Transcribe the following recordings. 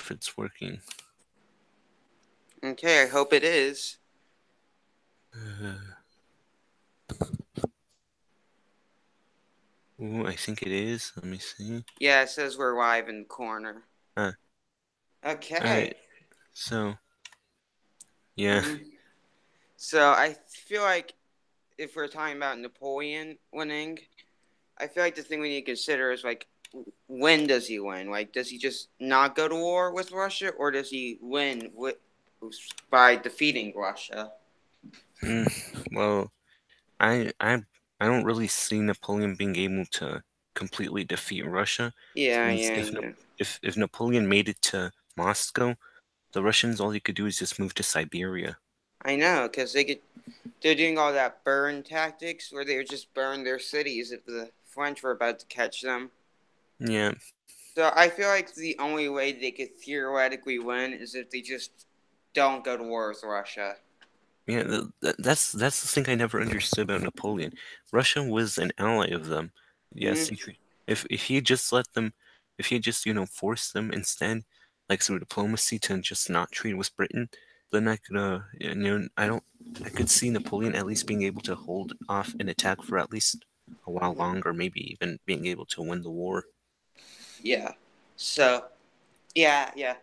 if it's working. Okay, I hope it is. Ooh, I think it is. Let me see. Yeah, it says we're live in the corner. All right. Okay. So, yeah. hmm So I feel like if we're talking about Napoleon winning, I feel like the thing we need to consider is like, when does he win? Like, does he just not go to war with Russia, or does he win by defeating Russia? Mm, well, I I I don't really see Napoleon being able to completely defeat Russia, Yeah, since yeah, yeah. if Napoleon made it to Moscow, the Russians all he could do is just move to Siberia. I know, because they're doing all that burn tactics where they would just burn their cities if the French were about to catch them. Yeah, So I feel like the only way they could theoretically win is if they just don't go to war with Russia. yeah. That's the thing I never understood about Napoleon. Russia was an ally of them. Yes, hmm if he just let them, if he just forced them instead, like through diplomacy, to just not trade with Britain, then I could I could see Napoleon at least being able to hold off an attack for at least a while longer, maybe even being able to win the war. Yeah. So yeah.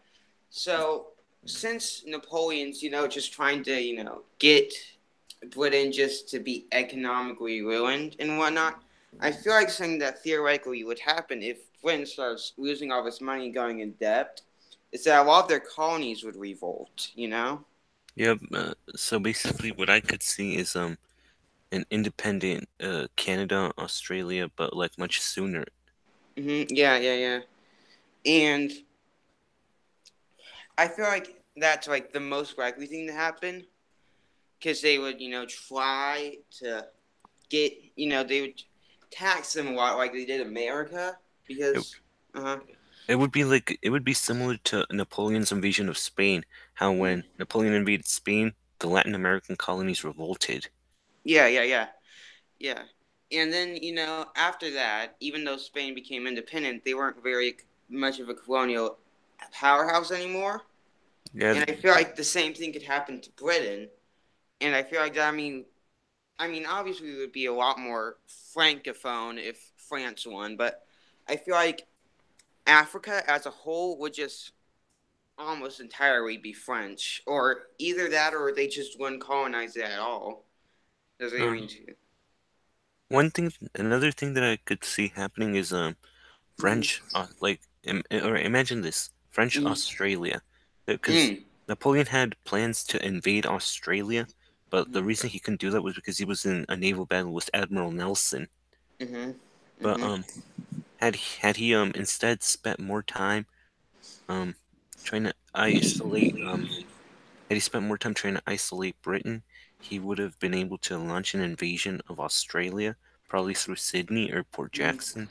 So since Napoleon's just trying to get Britain just to be economically ruined and whatnot, I feel like something that theoretically would happen if Britain starts losing all this money and going in debt is that a lot of their colonies would revolt. Yeah, so basically what I could see is an independent Canada, Australia, but like much sooner. Yeah. And I feel like that's like the most likely thing to happen because they would, try to get, they would tax them a lot like they did America It, because, uh huh. it would be similar to Napoleon's invasion of Spain, how when Napoleon invaded Spain, the Latin American colonies revolted. Yeah. And then, after that, even though Spain became independent, they weren't very much of a colonial powerhouse anymore. Yeah, And I feel like the same thing could happen to Britain. And I feel like that, obviously, it would be a lot more francophone if France won, but I feel like Africa as a whole would just almost entirely be French, or either that, or they just wouldn't colonize it at all. Does it uh, mean to? another thing that I could see happening is French, Mm-hmm. or imagine this, French Mm-hmm. Australia, because Mm-hmm. Napoleon had plans to invade Australia, but the reason he couldn't do that was because he was in a naval battle with Admiral Nelson. Mm-hmm. But Mm-hmm. had he instead spent more time um trying to isolate had he spent more time trying to isolate Britain, he would have been able to launch an invasion of Australia, probably through Sydney or Port Mm-hmm. Jackson.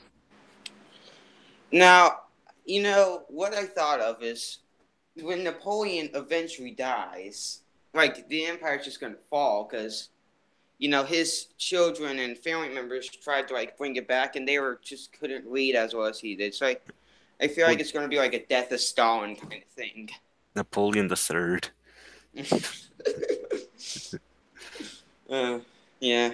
Now, what I thought of is when Napoleon eventually dies, like the empire's just gonna fall because his children and family members tried to like bring it back, and they were just couldn't lead as well as he did. So I feel like Well, it's gonna be like a death of Stalin kind of thing. Napoleon the Third. uh, yeah,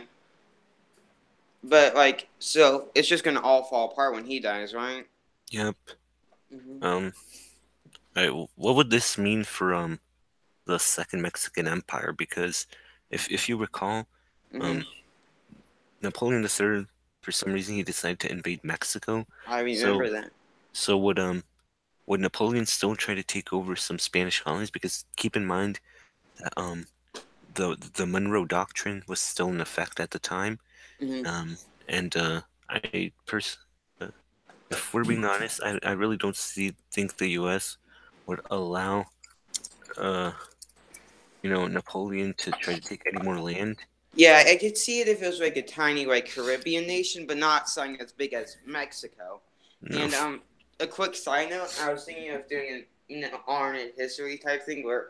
but like, so it's just gonna all fall apart when he dies, right? Yep. Mm-hmm. Um. What would this mean for the Second Mexican Empire? Because if you recall, Mm-hmm. um Napoleon the Third, for some reason he decided to invade Mexico. I So remember that. so would Napoleon still try to take over some Spanish colonies? Because keep in mind that the Monroe Doctrine was still in effect at the time. Mm-hmm. And I pers if we're being honest, I really don't think the U.S. would allow uh Napoleon to try to take any more land. Yeah, I could see it if it was like a tiny like Caribbean nation, but not something as big as Mexico. No. And a quick side note, I was thinking of doing an alternate history type thing where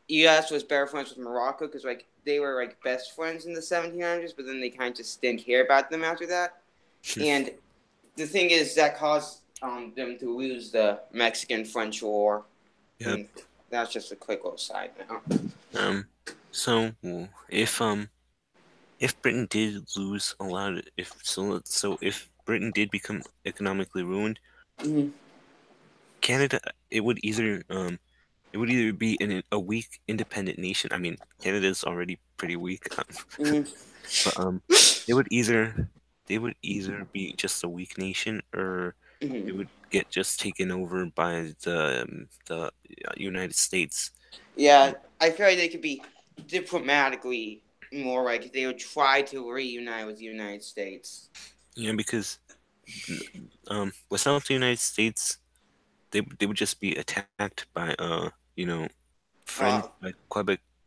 U.S. was better friends with Morocco because like they were like best friends in the 1700s, but then they kind of just didn't care about them after that. And the thing is that caused them to lose the Mexican-French War. Yep. And that's just a quick little side note. Um. So if Britain did lose a lot, if Britain did become economically ruined, Mm-hmm. Canada it would either be a weak independent nation. I mean, Canada's already pretty weak, but they would either they would either be just a weak nation, or Mm-hmm. it would get just taken over by the United States. Yeah, Um, I feel like they could be diplomatically more like they would try to reunite with the United States. yeah, because without the United States, they would just be attacked by Uh,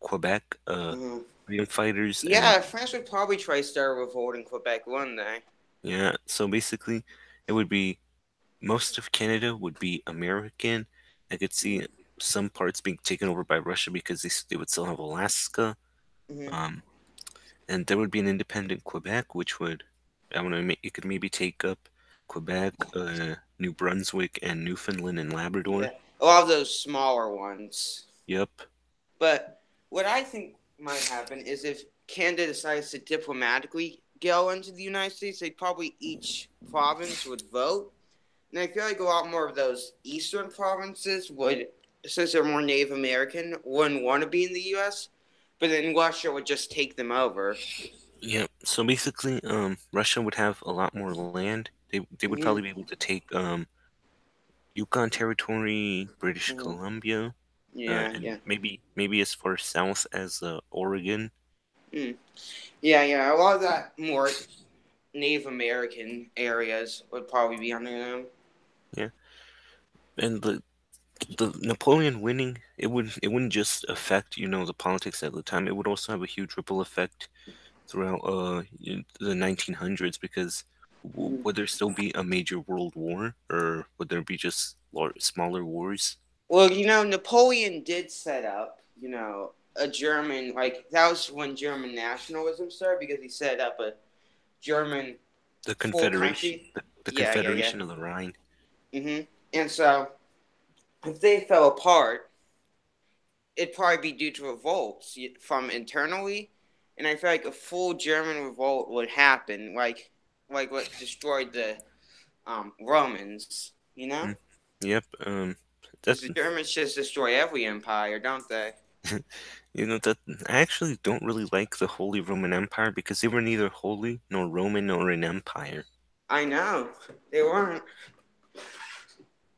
Quebec mhm. freedom fighters. And Yeah, France would probably try to start a revolt in Quebec one day. yeah, so basically it would be most of Canada would be American. I could see some parts being taken over by Russia because they would still have Alaska. Mm-hmm. Um, and there would be an independent Quebec, which would, I don't know, it could maybe take up Quebec, New Brunswick, and Newfoundland and Labrador. Yeah, a lot of those smaller ones. Yep. But what I think might happen is if Canada decides to diplomatically go into the United States, they probably each province would vote. And I feel like a lot more of those eastern provinces would, since they're more Native American, wouldn't want to be in the U.S. But then Russia would just take them over. Yep. So basically, Russia would have a lot more land. They would probably Mm-hmm. be able to take Yukon Territory, British Mm-hmm. Columbia, Yeah, and yeah. maybe as far south as Oregon. Mm. Yeah, yeah. A lot of that more Native American areas would probably be under them. Yeah, and the Napoleon winning, it wouldn't just affect the politics at the time. It would also have a huge ripple effect throughout the 1900s, because Mm-hmm. would there still be a major world war, or would there be just smaller wars? Well, Napoleon did set up, a German, like, that was when German nationalism started because he set up a German The full Confederation, country. the Yeah, yeah, yeah. Confederation of the Rhine. And so, if they fell apart, it'd probably be due to revolts from internally. And I feel like a full German revolt would happen, like what destroyed the Romans, Mm, yep. That Because the Germans just destroy every empire, don't they? that I actually don't really like the Holy Roman Empire, because they were neither holy nor Roman nor an empire. I know they weren't,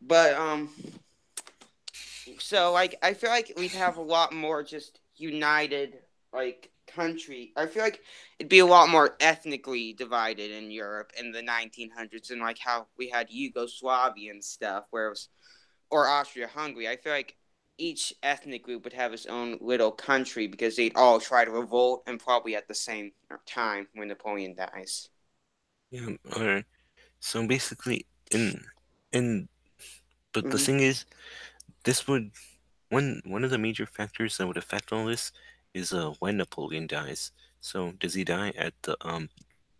but so like I feel like we'd have a lot more just united like country. I feel like it'd be a lot more ethnically divided in Europe in the 1900s, and like how we had Yugoslavia and stuff, where it was or Austria-Hungary. I feel like each ethnic group would have its own little country because they'd all try to revolt and probably at the same time when Napoleon dies. Yeah. All right. So basically, in but the Mm-hmm. thing is, this would one of the major factors that would affect all this is when Napoleon dies. So does he die at the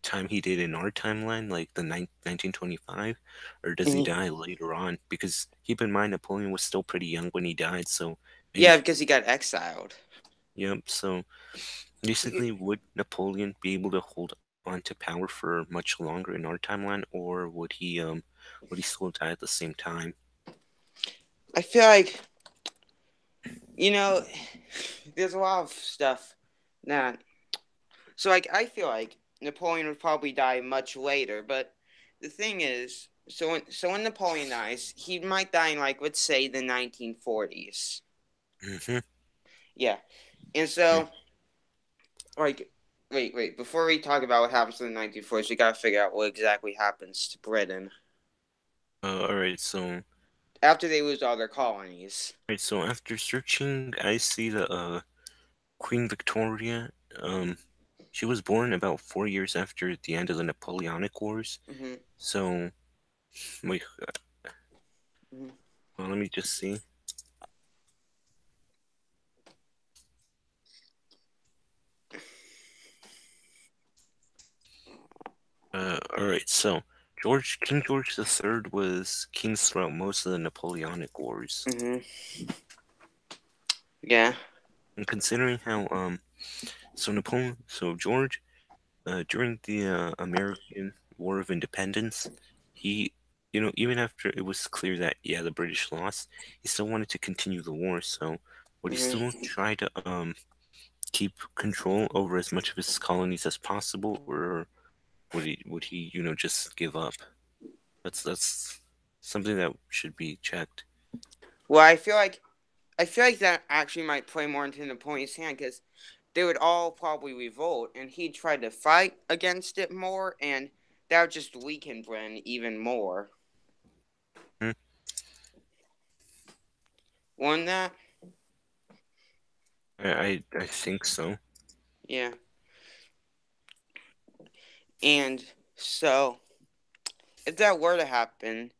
time he did in our timeline, like the 1925, or does he Mm-hmm. die later on? Because keep in mind, Napoleon was still pretty young when he died, so maybe Yeah, because he got exiled. yep. So basically, would Napoleon be able to hold on to power for much longer in our timeline, or would he still die at the same time? I feel like you know, there's a lot of stuff that. So, like, I feel like Napoleon would probably die much later, but the thing is, so when Napoleon dies, he might die in like let's say the 1940s. Hmm. Yeah, and so like, wait, before we talk about what happens in the 1940s, we gotta figure out what exactly happens to Britain All right, so after they lose all their colonies. after searching, I see the Queen Victoria. Um, she was born about 4 years after the end of the Napoleonic Wars. Mm-hmm. So wait, Mm-hmm. well, let me just see. All right, so King George III was kings throughout most of the Napoleonic Wars. Mhm. Yeah. And considering how George during the American War of Independence, he even after it was clear that yeah the British lost, he still wanted to continue the war. So would he still Mhm. try to keep control over as much of his colonies as possible, or would he just give up? That's something that should be checked. Well, I feel like that actually might play more into Napoleon's hand because they would all probably revolt, and he'd try to fight against it more, and that would just weaken Britain even more. Hmm, Wouldn't that? I think so. Yeah. And so, if that were to happen,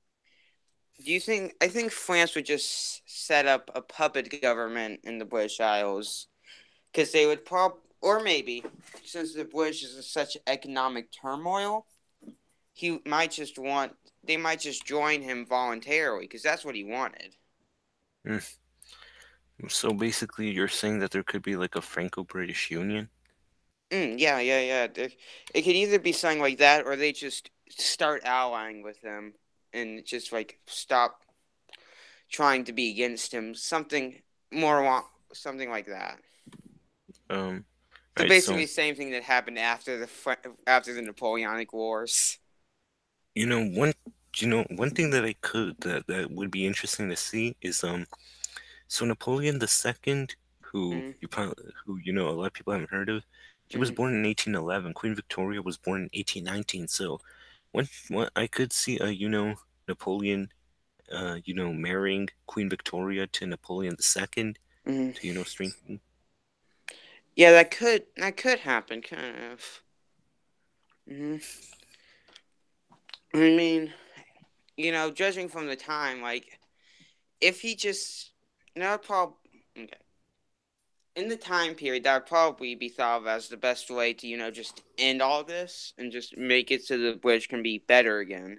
do you think? I think France would just set up a puppet government in the British Isles because they would or maybe since the British is in such economic turmoil, he might just want they might just join him voluntarily because that's what he wanted. Hmm. So basically, you're saying that there could be like a Franco-British Union. Yeah, yeah, yeah. It could either be something like that, or they just start allying with him and just like stop trying to be against him. Something like that. Um, So right. So basically, the same thing that happened after the Napoleonic Wars. you know one one thing that I could that would be interesting to see is so Napoleon II, who Mm, a lot of people haven't heard of, he was mm, born in 1811. Queen Victoria was born in 1819. So when I could see Napoleon marrying Queen Victoria to Napoleon II mm. to strengthen. Yeah, that could happen, kind of. Hmm. I mean, judging from the time, like if he just no problem. Okay. In the time period, that would probably be thought of as the best way to, just end all this and just make it so the British can be better again.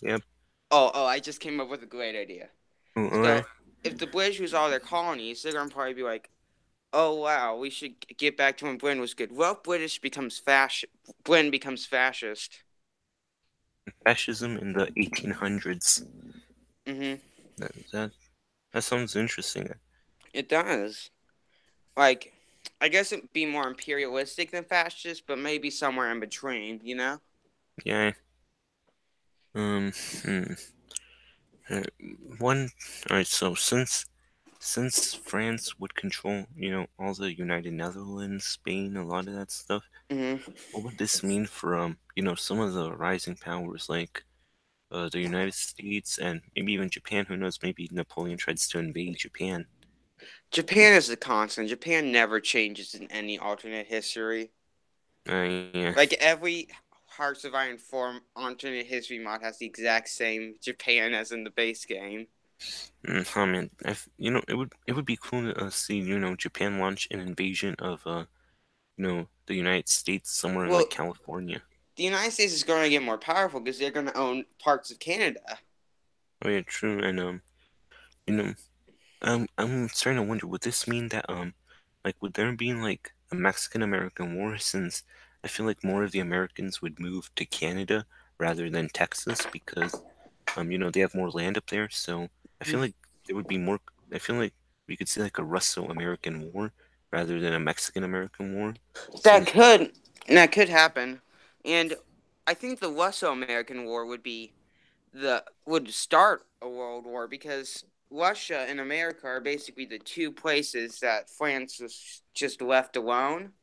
Yep. Oh, I just came up with a great idea. Oh, So, alright. if the British lose all their colonies, they're gonna probably be like, "Oh wow, we should get back to when Britain was good." Well, Britain becomes fascist. Fascism in the 1800s. Mm-hmm. That sounds interesting. It does. Like, I guess it'd be more imperialistic than fascist, but maybe somewhere in between. You know? Yeah. Um. Hmm. Uh, One. All right. So since France would control, all the United Netherlands, Spain, a lot of that stuff, Mm-hmm. what would this mean for some of the rising powers like the United States and maybe even Japan? Who knows? Maybe Napoleon tries to invade Japan. Japan is the constant. Japan never changes in any alternate history. Yeah. Like every Hearts of Iron 4 alternate history mod has the exact same Japan as in the base game. Oh man, it would be cool to see Japan launch an invasion of the United States somewhere in Well, like California. the United States is going to get more powerful because they're going to own parts of Canada. Oh yeah, true. And you know, I'm starting to wonder, would this mean that like would there be like a Mexican American war since I feel like more of the Americans would move to Canada rather than Texas because they have more land up there. So I feel like there would be more. I feel like we could see like a Russo-American war rather than a Mexican-American war. That Since could that could happen, and I think the Russo-American War would start a world war because Russia and America are basically the two places that France was just left alone.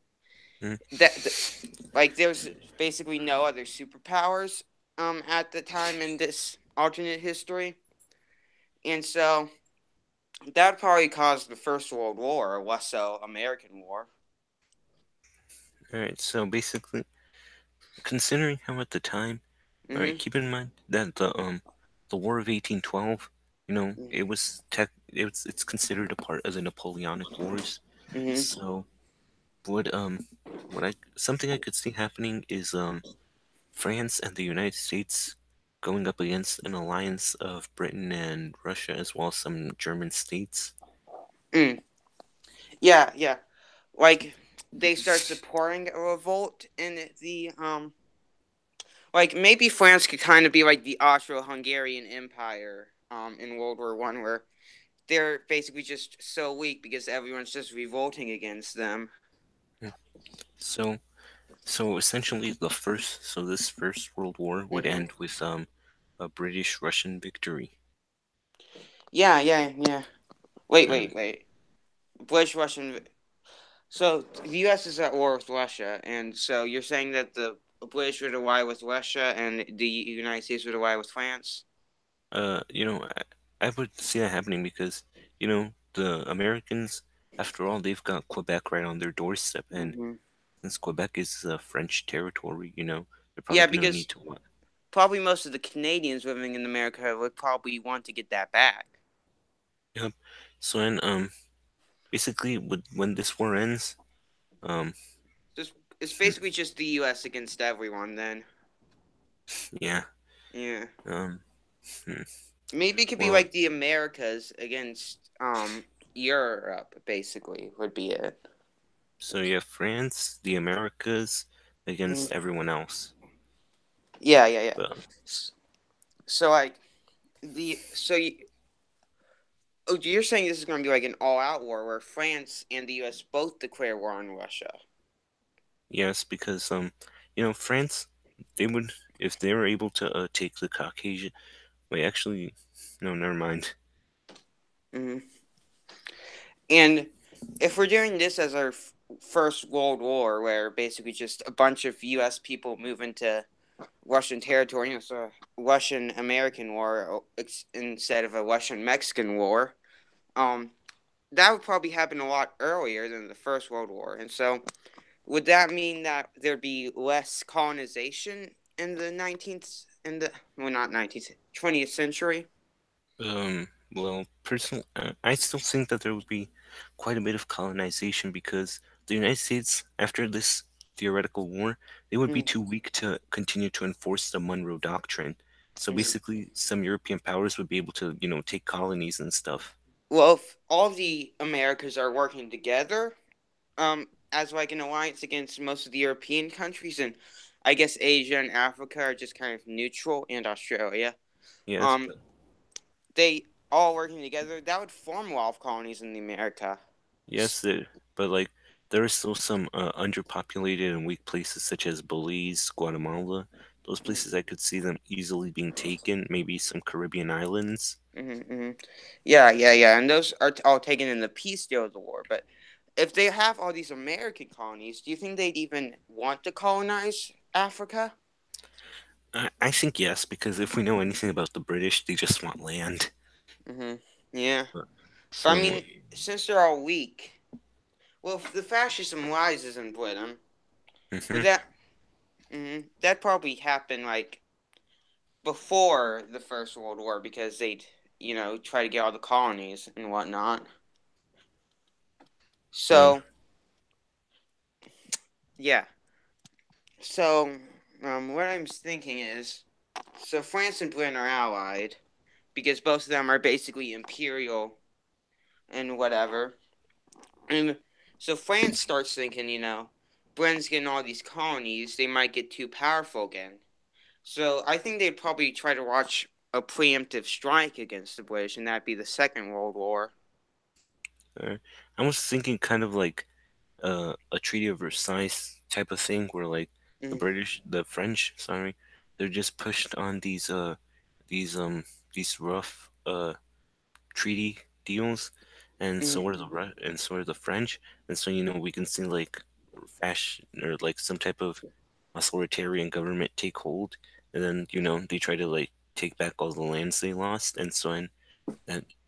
mm, That like there's basically no other superpowers at the time in this alternate history, and so that probably caused the First World War, or Russo American War. all right, so basically, considering how at the time, all right, Mm-hmm. keep in mind that the War of 1812, it's considered a part of the Napoleonic Wars. Mm-hmm. So would what I something I could see happening is France and the United States going up against an alliance of Britain and Russia, as well as some German states. Mm. Yeah, yeah. Like they start supporting a revolt in the like maybe France could kind of be like the Austro-Hungarian Empire in World War I, where they're basically just so weak because everyone's just revolting against them. Mm. So, so essentially, this First World War would Hmm. end with a British-Russian victory. Yeah, yeah, yeah. Wait, Uh, wait, wait. British Russian. So the U.S. is at war with Russia, and so you're saying that the British would ally with Russia and the United States would ally with France? you know, I would see that happening because, the Americans, after all, they've got Quebec right on their doorstep, and Hmm. since Quebec is French territory, they're probably Yeah, gonna need because to what? probably most of the Canadians living in America would probably want to get that back. Yep. So then, basically, when this war ends, um, Just it's hmm, basically just the U.S. against everyone. Then, yeah, yeah, um, hmm, maybe it could be well, like the Americas against Europe. Basically, would be it. so you have France, the Americas against Mhm. everyone else. Yeah, yeah, yeah. But S- So like oh, you're saying this is going to be like an all-out war where France and the U.S. both declare war on Russia. yes, because France, they would if they were able to take the Caucasian. Wait, actually, no, never mind. Hmm. And if we're doing this as our first World War, where basically just a bunch of U.S. people move into Russian territory, so Russian American war instead of a Russian Mexican war, um, that would probably happen a lot earlier than the First World War. And so, would that mean that there'd be less colonization in the 19th, in the, well, not 19th, 20th century? Well, personally, I still think that there would be quite a bit of colonization because the United States, after this theoretical war, they would be Mm-hmm. too weak to continue to enforce the Monroe Doctrine. So basically, some European powers would be able to, take colonies and stuff. Well, if all the Americas are working together, as like an alliance against most of the European countries, and I guess Asia and Africa are just kind of neutral, and Australia. Yes, Um, they all working together, that would form a lot of colonies in the America. yes, but like there are still some underpopulated and weak places such as Belize, Guatemala. Those places I could see them easily being taken. Maybe some Caribbean islands. Mm-hmm, hmm. Yeah, yeah, yeah, and those are all taken in the peace deal of the war. But if they have all these American colonies, do you think they'd even want to colonize Africa? I think yes, because if we know anything about the British, they just want land. Mm-hmm. Yeah, But, but I so, mean, since they're all weak, well, if the fascism rises in Britain, would mhm. that probably happen like before the First World War because they'd try to get all the colonies and whatnot. Well, So yeah, so what I'm thinking is, so France and Britain are allied because both of them are basically imperial and whatever, and so France starts thinking, Britain's getting all these colonies, they might get too powerful again. So I think they'd probably try to launch a preemptive strike against the British, and that'd be the Second World War. uh, I was thinking kind of like a Treaty of Versailles type of thing, where like the French, sorry, they're just pushed on these these rough treaty deals, and Mm-hmm. so are the French, and so we can see like fashion or like some type of authoritarian government take hold, and then they try to like take back all the lands they lost, and so in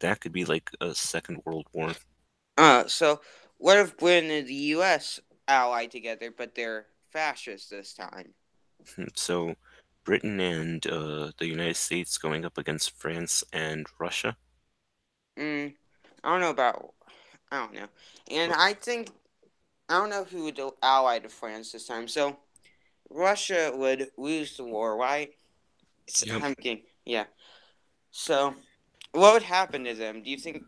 that could be like a second world war. So what if Britain and the U.S. allied together, but they're fascist this time? So Britain and the United States going up against France and Russia. Mm, I don't know about. I don't know, and But I think I don't know who would ally to France this time. So Russia would lose the war, right? Yep. I'm kidding. Yeah. So, what would happen to them? Do you think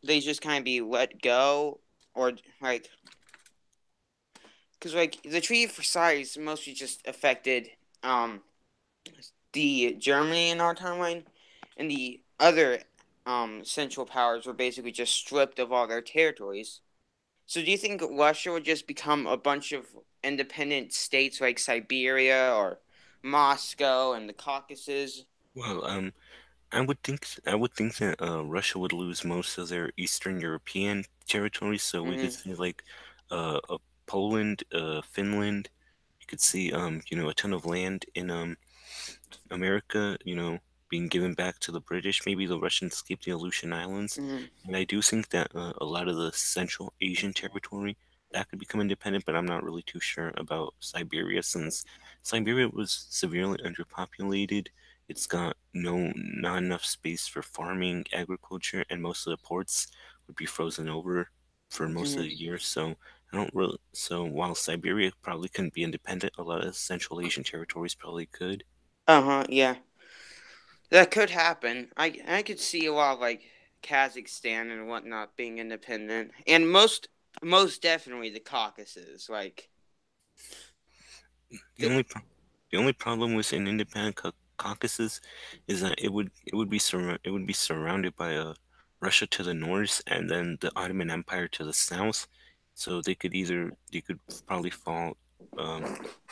they just kind of be let go, or like, because like the Treaty of Versailles mostly just affected um the Germany in our timeline, and the other Central Powers were basically just stripped of all their territories. So do you think Russia would just become a bunch of independent states like Siberia or Moscow and the Caucasus? Well, I would think that Russia would lose most of their Eastern European territories, so we could Mm-hmm. see like Poland, Finland. You could see a ton of land in America, being given back to the British. Maybe the Russians keep the Aleutian Islands. Mm-hmm. And I do think that a lot of the Central Asian territory that could become independent, but I'm not really too sure about Siberia since Siberia was severely underpopulated. It's got not enough space for farming, agriculture, and most of the ports would be frozen over for most of the Mm-hmm. year. So I don't really. So while Siberia probably couldn't be independent, a lot of Central Asian territories probably could. Uh-huh, yeah. That could happen. I could see a lot of like Kazakhstan and whatnot being independent. And most definitely the Caucasus. Like The the only pro- the only problem with an independent Caucasus is that it would be surrounded by Russia to the north and then the Ottoman Empire to the south. So they could probably fall,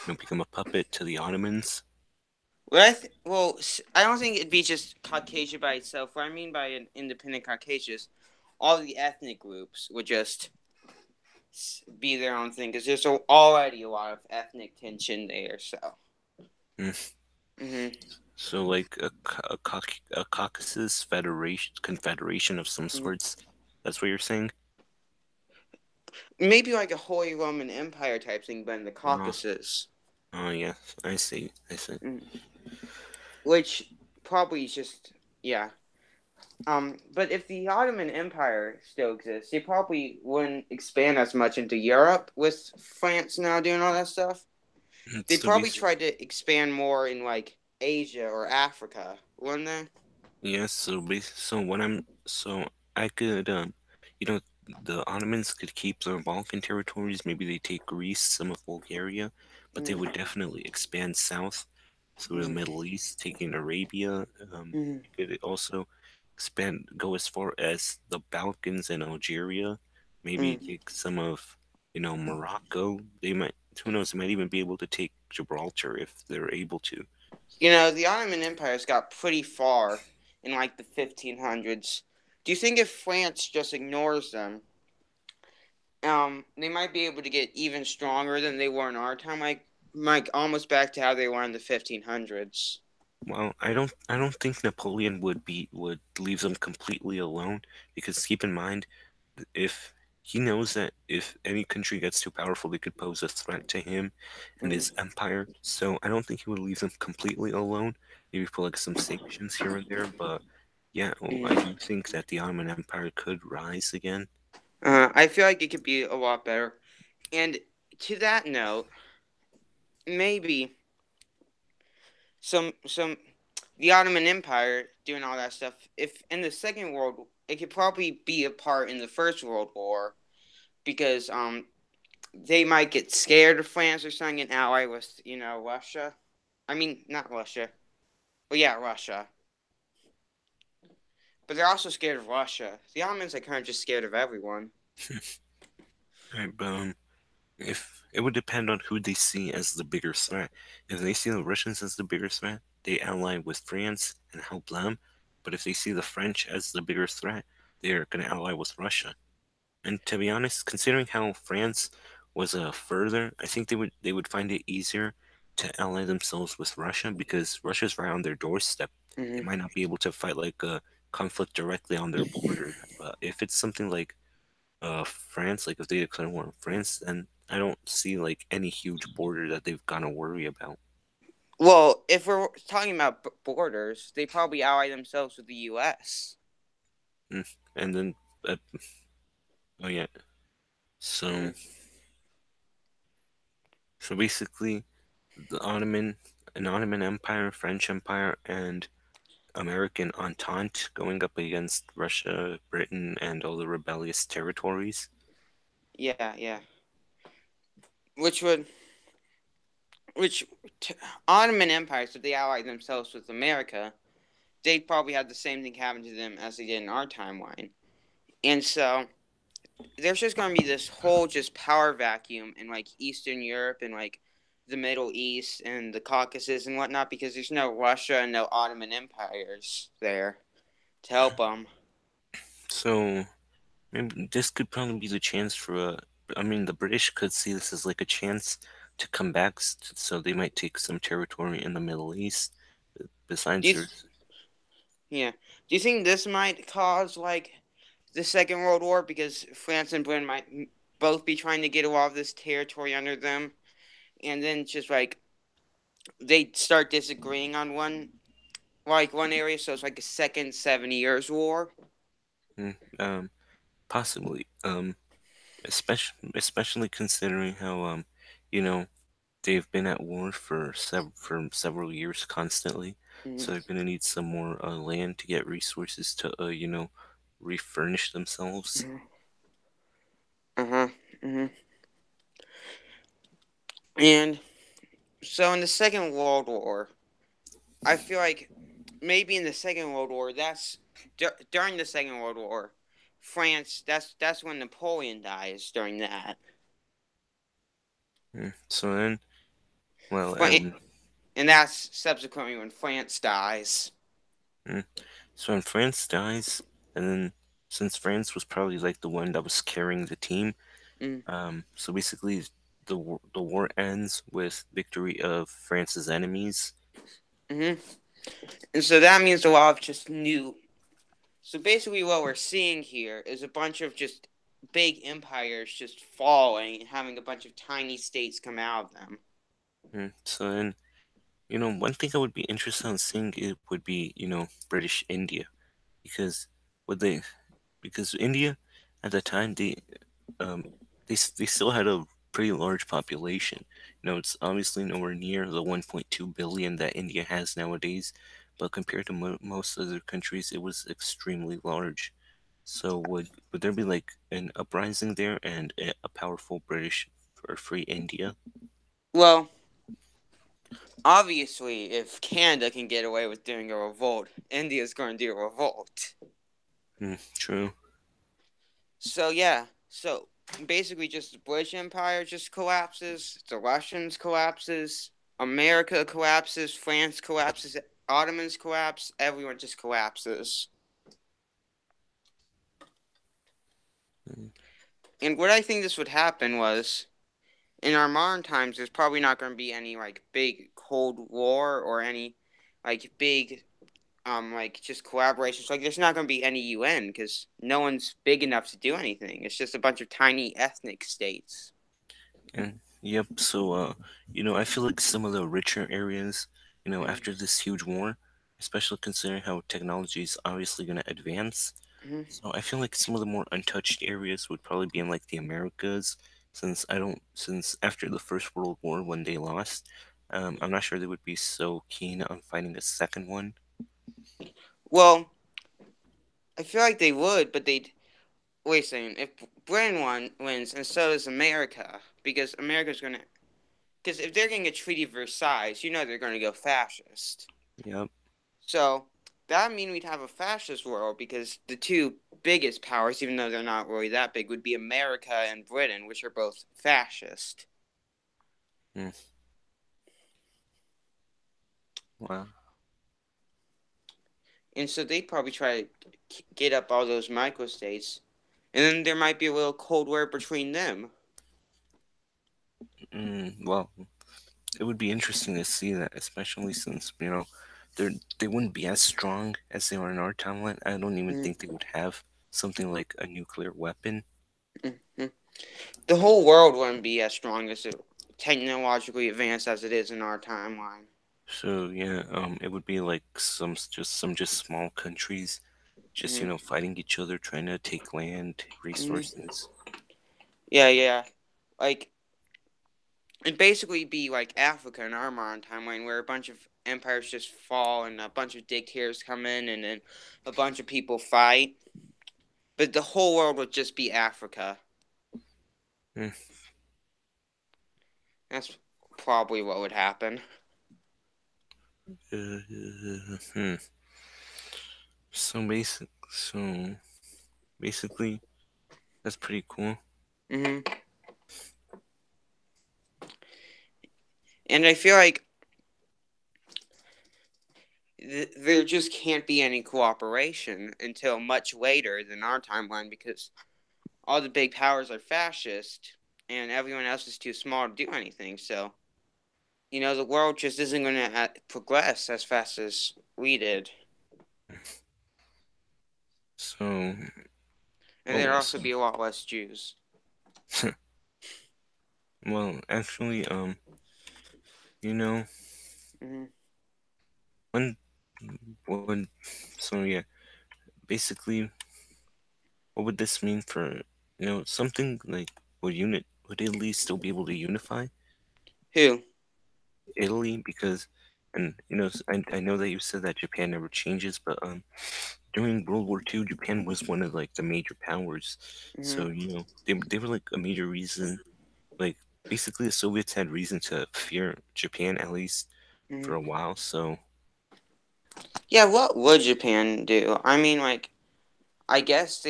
become a puppet to the Ottomans. I don't think it'd be just Caucasia by itself. What I mean by an independent Caucasus, all the ethnic groups would just be their own thing because there's already a lot of ethnic tension there. So, Mm. hmm So like a Caucasus confederation of some sorts. That's what you're saying? maybe like a Holy Roman Empire type thing, but in the Oh, Caucasus, oh yeah, I see. I see. mm. Which probably is just yeah. But if the Ottoman Empire still exists, they probably wouldn't expand as much into Europe with France now doing all that stuff. They'd So probably basically, try to expand more in like Asia or Africa, wouldn't they? yes, so what so I could the Ottomans could keep their Balkan territories, maybe they take Greece, some of Bulgaria, but they would Mm-hmm. definitely expand south through the Mm-hmm. Middle East, taking Arabia. Mm-hmm. They could also go as far as the Balkans and Algeria, maybe Mm-hmm. take some of, Morocco. They might, who knows, they might even be able to take Gibraltar if they're able to. The Ottoman Empire's got pretty far in like the 1500s. Do you think if France just ignores them, they might be able to get even stronger than they were in our time, like almost back to how they were in the 1500s? Well, I don't think Napoleon would leave them completely alone because keep in mind if he knows that if any country gets too powerful, they could pose a threat to him and his Mm-hmm. empire. So I don't think he would leave them completely alone. Maybe put like some sanctions here and there, but yeah, I Mm-hmm. do think that the Ottoman Empire could rise again. I feel like it could be a lot better. And to that note, maybe some the Ottoman Empire doing all that stuff. If in the Second World, it could probably be a part in the First World War because they might get scared of France or something and ally with Russia. I mean not Russia, but yeah Russia. But they're also scared of Russia. The Ottomans are kind of just scared of everyone. Right, but if it would depend on who they see as the bigger threat. If they see the Russians as the bigger threat, they ally with France and help them. But if they see the French as the bigger threat, they're going to ally with Russia. And to be honest, considering how France was further, I think they would find it easier to ally themselves with Russia because Russia's right on their doorstep. They Mm-hmm. might not be able to fight like a conflict directly on their border, but if it's something like France, like if they declare war on France, then I don't see like any huge border that they've got to worry about. Well, if we're talking about borders, they probably ally themselves with the U.S. Mm. And then, uh, oh yeah, so Mm-hmm. so basically. the Ottoman, an Ottoman Empire, French Empire, and American Entente going up against Russia, Britain, and all the rebellious territories. Yeah, yeah. Which would which t- Ottoman Empire, so they allied themselves with America, they'd probably have the same thing happen to them as they did in our timeline. And so there's just going to be this whole just power vacuum in like Eastern Europe and like the Middle East and the Caucasus and whatnot because there's no Russia and no Ottoman empires there to help them. So maybe this could probably be the chance for a. I mean, the British could see this as like a chance to come back, so they might take some territory in the Middle East. Do Besides, you, there's yeah. Do you think this might cause like the Second World War because France and Britain might both be trying to get a lot of this territory under them, and then just like they start disagreeing on one area, so it's like a second 70 Years War. um, possibly especially considering how you know they've been at war for several years constantly, so they're Mm-hmm. gonna need some more land to get resources to refurnish themselves. Uh huh. Mm-hmm. And so in the Second World War, I feel like maybe in the Second World War, during the Second World War, France. That's when Napoleon dies during that. So then, well, Fran- and that's subsequently when France dies. mm, so when France dies, and then since France was probably like the one that was carrying the team, Mm-hmm. so basically the war ends with victory of France's enemies. And so that means a lot of just new. So basically, what we're seeing here is a bunch of just big empires just falling and having a bunch of tiny states come out of them. So then, one thing I would be interested in seeing it would be, British India, because would they, because India at the time um they still had a pretty large population. It's obviously nowhere near the 1.2 billion that India has nowadays, but compared to most other countries, it was extremely large. So would there be like an uprising there and a powerful British or free India? Well, obviously, if Canada can get away with doing a revolt, India's going to do a revolt. True. So yeah, so basically, just the British Empire just collapses, the Russians collapses, America collapses, France collapses, Ottomans collapse, everyone just collapses. Mm, And what I think this would happen was in our modern times, there's probably not going to be any like big Cold War or any like big like just collaborations. Like there's not going to be any UN because no one's big enough to do anything. It's just a bunch of tiny ethnic states. And yep, so I feel like some of the richer areas, after this huge war, especially considering how technology is obviously going to advance, Mm-hmm. so I feel like some of the more untouched areas would probably be in like the Americas, since after the First World War when they lost, I'm not sure they would be so keen on fighting a second one. Well, I feel like they would, but they'd wait a second. If wins, and so does America, because America's gonna. Because if they're getting a Treaty of Versailles, they're going to go fascist. Yep. So that would mean we'd have a fascist world because the two biggest powers, even though they're not really that big, would be America and Britain, which are both fascist. Mm, wow. And so they'd probably try to get up all those microstates. And then there might be a little Cold War between them. Well, it would be interesting to see that, especially since they wouldn't be as strong as they are in our timeline. I don't even think they would have something like a nuclear weapon. Mm-hmm. The whole world wouldn't be as strong as it technologically advanced as it is in our timeline. So yeah, it would be like just small countries, just Mm-hmm. fighting each other, trying to take land, Mm-hmm. resources. Yeah, yeah. Like It'd basically be like Africa in our modern timeline, where a bunch of empires just fall and a bunch of dictators come in, and then a bunch of people fight. But the whole world would just be Africa. Hmm. That's probably what would happen. Hmm. So basically, that's pretty cool. Hmm. And I feel like there just can't be any cooperation until much later than our timeline, because all the big powers are fascist and everyone else is too small to do anything. So, the world just isn't going to progress as fast as we did. So, And there'd oh, also be a lot less Jews. well, actually, you know, Hmm. when, when, so yeah, basically, what would this mean for, something like, would Italy still be able to unify Who? Italy? Because, and, I know that you said that Japan never changes, but, during World War II, Japan was one of, like, the major powers. Hmm. So, they were, like, a major reason, like, basically the Soviets had reason to fear Japan, at least for Hmm. a while, so, Yeah, what would Japan do? I mean, like, I guess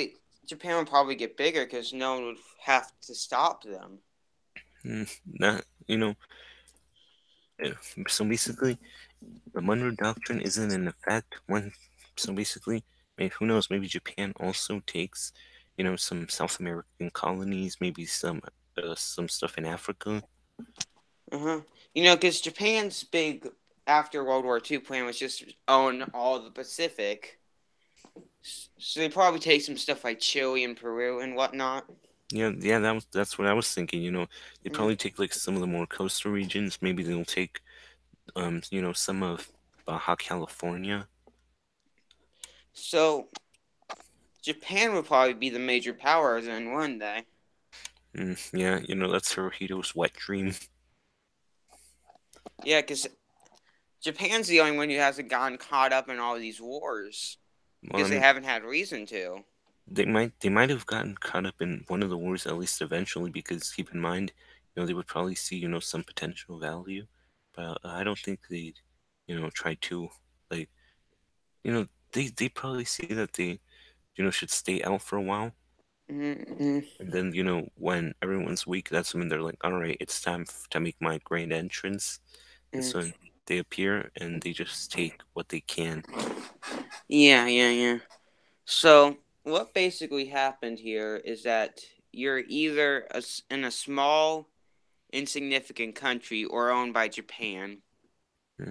Japan would probably get bigger because no one would have to stop them. not, eh, so basically, the Monroe Doctrine isn't in effect when, so basically, maybe, who knows, maybe Japan also takes, some South American colonies, maybe some stuff in Africa. Uh huh. Because Japan's big after World War II plan was just own all the Pacific. So they probably take some stuff like Chile and Peru and whatnot. Yeah, that's what I was thinking, they Mm. probably take like some of the more coastal regions, maybe they'll take some of Baja California. So Japan would probably be the major power then one day. Yeah, that's Hirohito's wet dream. Yeah, because Japan's the only one who hasn't gotten caught up in all these wars Well, I because they mean, haven't had reason to. they might have gotten caught up in one of the wars at least eventually, because keep in mind, they would probably see, some potential value, but I don't think they'd, try to, like, they probably see that they, should stay out for a while. Mm-hmm. And then, when everyone's weak, that's when they're like, all right, it's time to make my grand entrance. That's when they appear and they just take what they can. Yeah, yeah, yeah. So what basically happened here is that you're either in a small, insignificant country or owned by Japan. Hmm.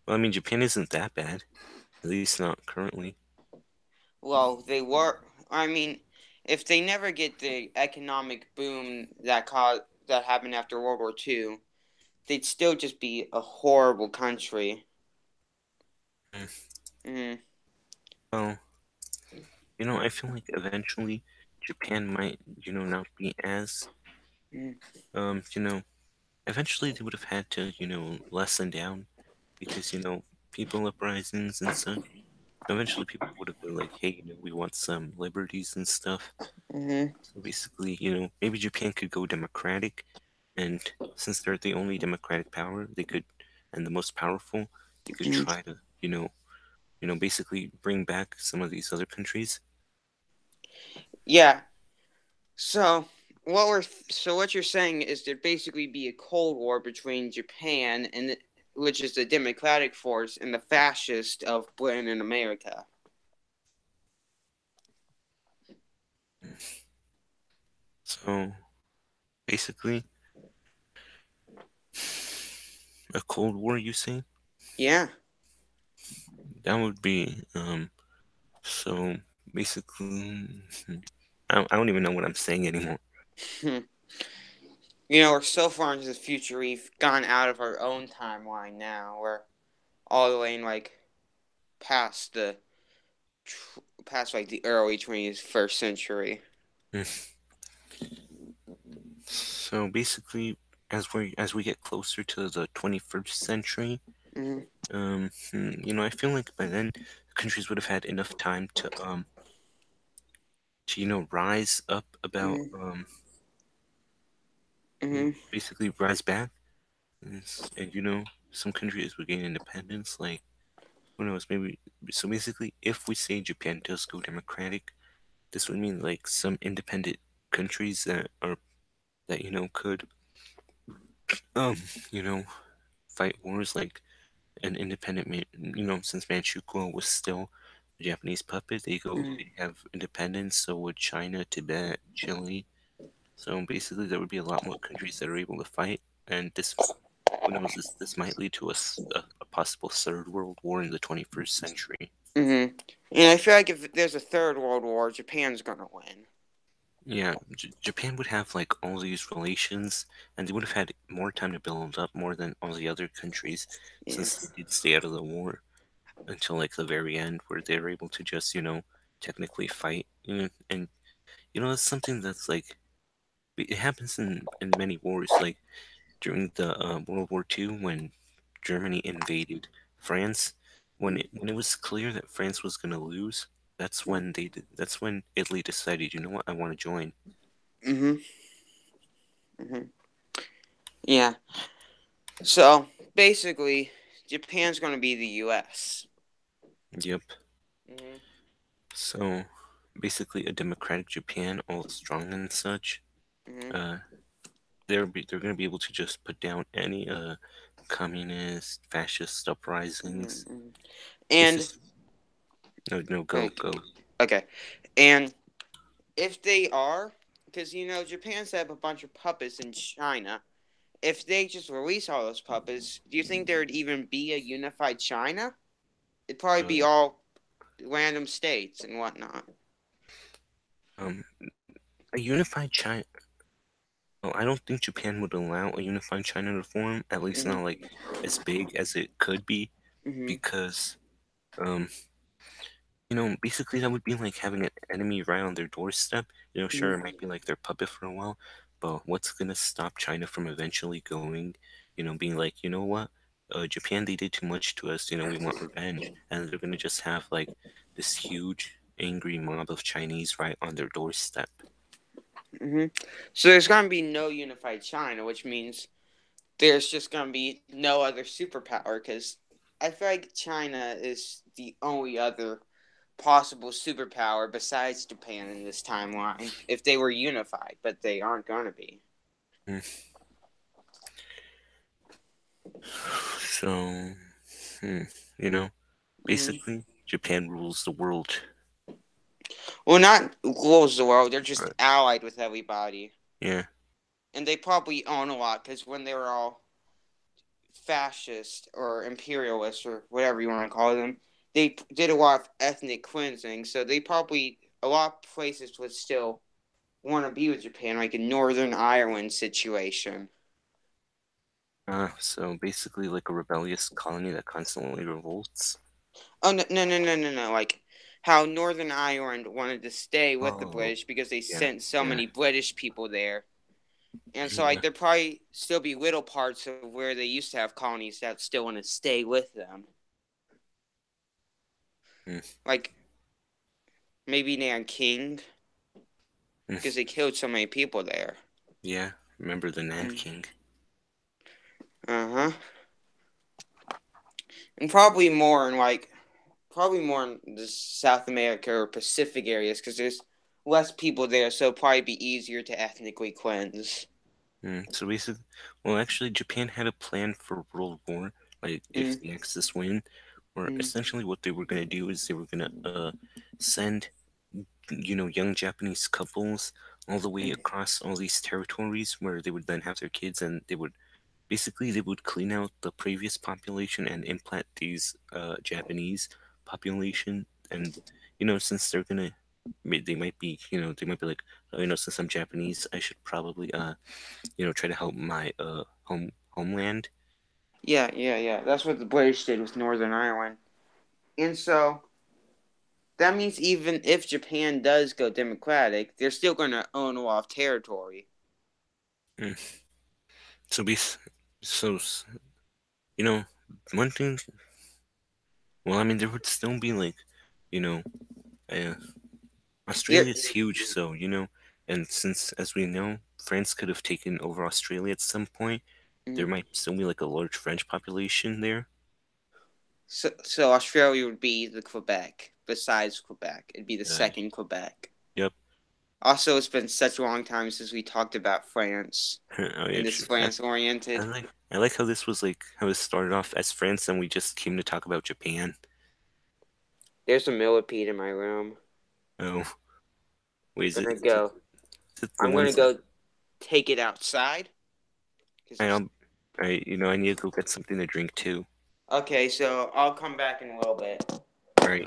Well, I mean, Japan isn't that bad, at least not currently. Well, they were. I mean, if they never get the economic boom that happened after World War II, they'd still just be a horrible country. Hmm. Mm-hmm. Well, I feel like eventually Japan might, not be as, um, you know, eventually they would have had to, lessen down because, people uprisings and such. Eventually people would have been like, hey, we want some liberties and stuff. Mm-hmm. So basically, maybe Japan could go democratic, and since they're the only democratic power, they could, and the most powerful, they could Mm-hmm. try to, basically bring back some of these other countries. Yeah. So what you're saying is there'd basically be a cold war between Japan which is the democratic force, and the fascist of Britain and America. So basically, a Cold War, you say? Yeah. That would be, so basically, I don't even know what I'm saying anymore. We're so far into the future, we've gone out of our own timeline now. We're all the way in like past past like the early 21st century. So basically, as we get closer to the 21st century, Mm-hmm. I feel like by then countries would have had enough time to rise up about Mm-hmm. Mm-hmm. basically rise back, and some countries would gain independence. Like who knows, maybe. So basically, if we say Japan does go democratic, this would mean like some independent countries that could um you know fight wars like an independent since Manchukuo was still a Japanese puppet, they have independence. So would China, Tibet, Chile. So basically, there would be a lot more countries that are able to fight, and this who knows, this might lead to a possible third world war in the 21st century. Mm-hmm. And I feel like if there's a third world war, Japan's gonna win. Yeah, Japan would have like all these relations, and they would have had more time to build up more than all the other countries, Yeah. since they did stay out of the war until like the very end, where they were able to just technically fight. And that's something that's like it happens in many wars, like during the World War II when Germany invaded France. When it was clear that France was gonna lose, that's when Italy decided, you know what, I want to join. Mm-hmm. Mm-hmm. Yeah. So basically, Japan's gonna be the U.S. Yep. Mm-hmm. So basically, a democratic Japan, all strong and such. Mm-hmm. Uh, they're gonna be able to just put down any communist, fascist uprisings. Mm-hmm. It's And just no, no, go, like, go. okay, and if they are, because Japan set up a bunch of puppets in China. If they just release all those puppets, do you think there would even be a unified China? It'd probably Uh, be all random states and whatnot. um, a unified China. Well, I don't think Japan would allow a unified China to form, at least Mm-hmm. not like as big as it could be, Mm-hmm. because um, basically that would be like having an enemy right on their doorstep. Sure, it Mm-hmm. might be like their puppet for a while, but what's gonna stop China from eventually going, being like, you know what, Japan, they did too much to us. We want revenge, and they're gonna just have like this huge angry mob of Chinese right on their doorstep. Mm-hmm. So there's gonna be no unified China, which means there's just gonna be no other superpower. Because I feel like China is the only other possible superpower besides Japan in this timeline. If they were unified, but they aren't gonna be. Mm. So, hmm, you know, Mm-hmm. basically, Japan rules the world. Well, not rules the world. They're just Right. allied with everybody, Yeah. and they probably own a lot because when they were all fascist or imperialist or whatever you want to call them, they did a lot of ethnic cleansing. So they probably a lot of places would still want to be with Japan, like a Northern Ireland situation. So basically, like a rebellious colony that constantly revolts. Oh no no no no no no! Like how Northern Ireland wanted to stay with the Oh, British because they yeah, sent so yeah, many British people there. And so, yeah. like, there probably still be little parts of where they used to have colonies that still want to stay with them. Mm, Like, maybe Nanking, because mm, they killed so many people there. yeah. Remember the Nan Mm. King? Uh huh. And probably more in, like, probably more in the South America or Pacific areas, because there's less people there, so it'll probably be easier to ethnically cleanse. So basically, well, actually, Japan had a plan for World War, like if Mm. the Axis win, where Mm. essentially what they were gonna do is they were gonna send young Japanese couples all the way Mm. across all these territories where they would then have their kids, and they would clean out the previous population and implant these Japanese population. And since they might be like, since I'm Japanese, I should probably try to help my homeland. Yeah, yeah, yeah. That's what the British did with Northern Ireland. And so that means even if Japan does go democratic, they're still going to own a lot of territory. Mm. So be so you know one thing. Well, I mean, there would still be like, you know, uh, You're, Australia's huge, so and since as we know, France could have taken over Australia at some point, there mm, might still be like a large French population there. so Australia would be the Quebec. Besides Quebec, it'd be the Uh, second Quebec. yep. Also, it's been such a long time since we talked about France Oh yeah, and this true. France I oriented. like how this was like how it started off as France, and we just came to talk about Japan. There's a millipede in my room. Oh, wait, I'm gonna go. is it the I'm gonna ones that go take it outside. Cause it's I need to go get something to drink too. okay. So I'll come back in a little bit. All right.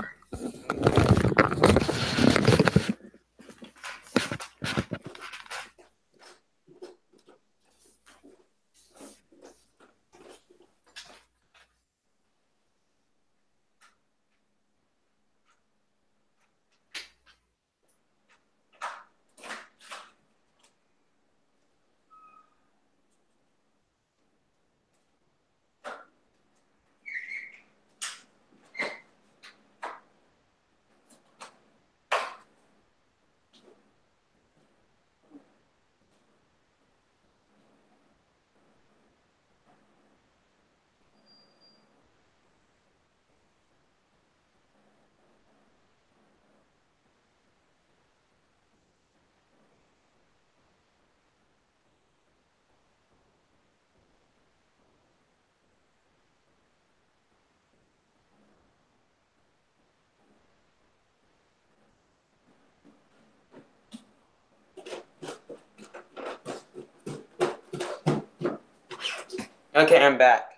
Okay, I'm back.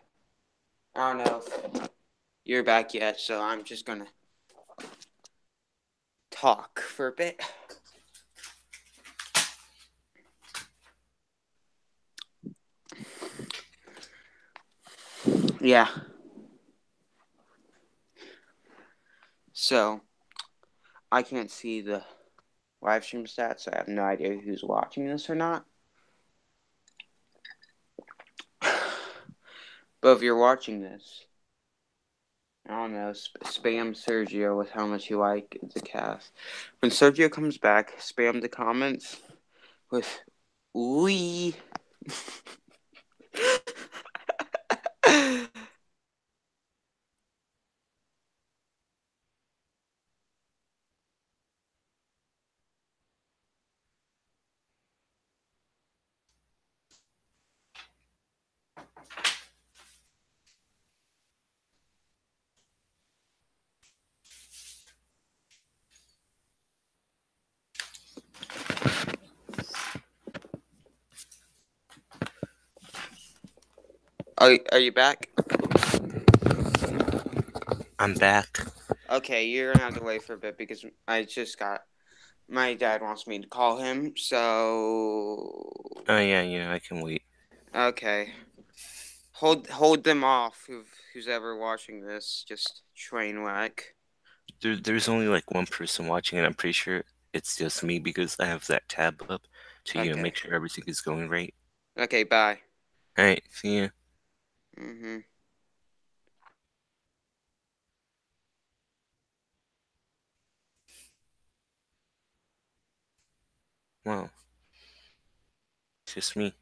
I don't know if you're back yet, so I'm just gonna talk for a bit. Yeah. So I can't see the live stream stats, so I have no idea who's watching this or not. But if you're watching this, I don't know, spam Sergio with how much you like the cast. When Sergio comes back, spam the comments with "we." Are you back? I'm back. Okay, you're gonna have to wait for a bit because I just got my dad wants me to call him. So Oh yeah, I can wait. okay, hold them off. Who's ever watching this? Just train wreck. There's only like one person watching, and I'm pretty sure it's just me because I have that tab up to make Okay. sure everything is going right. Okay. Bye. All right, see ya. Mhm. Wow, it's just me.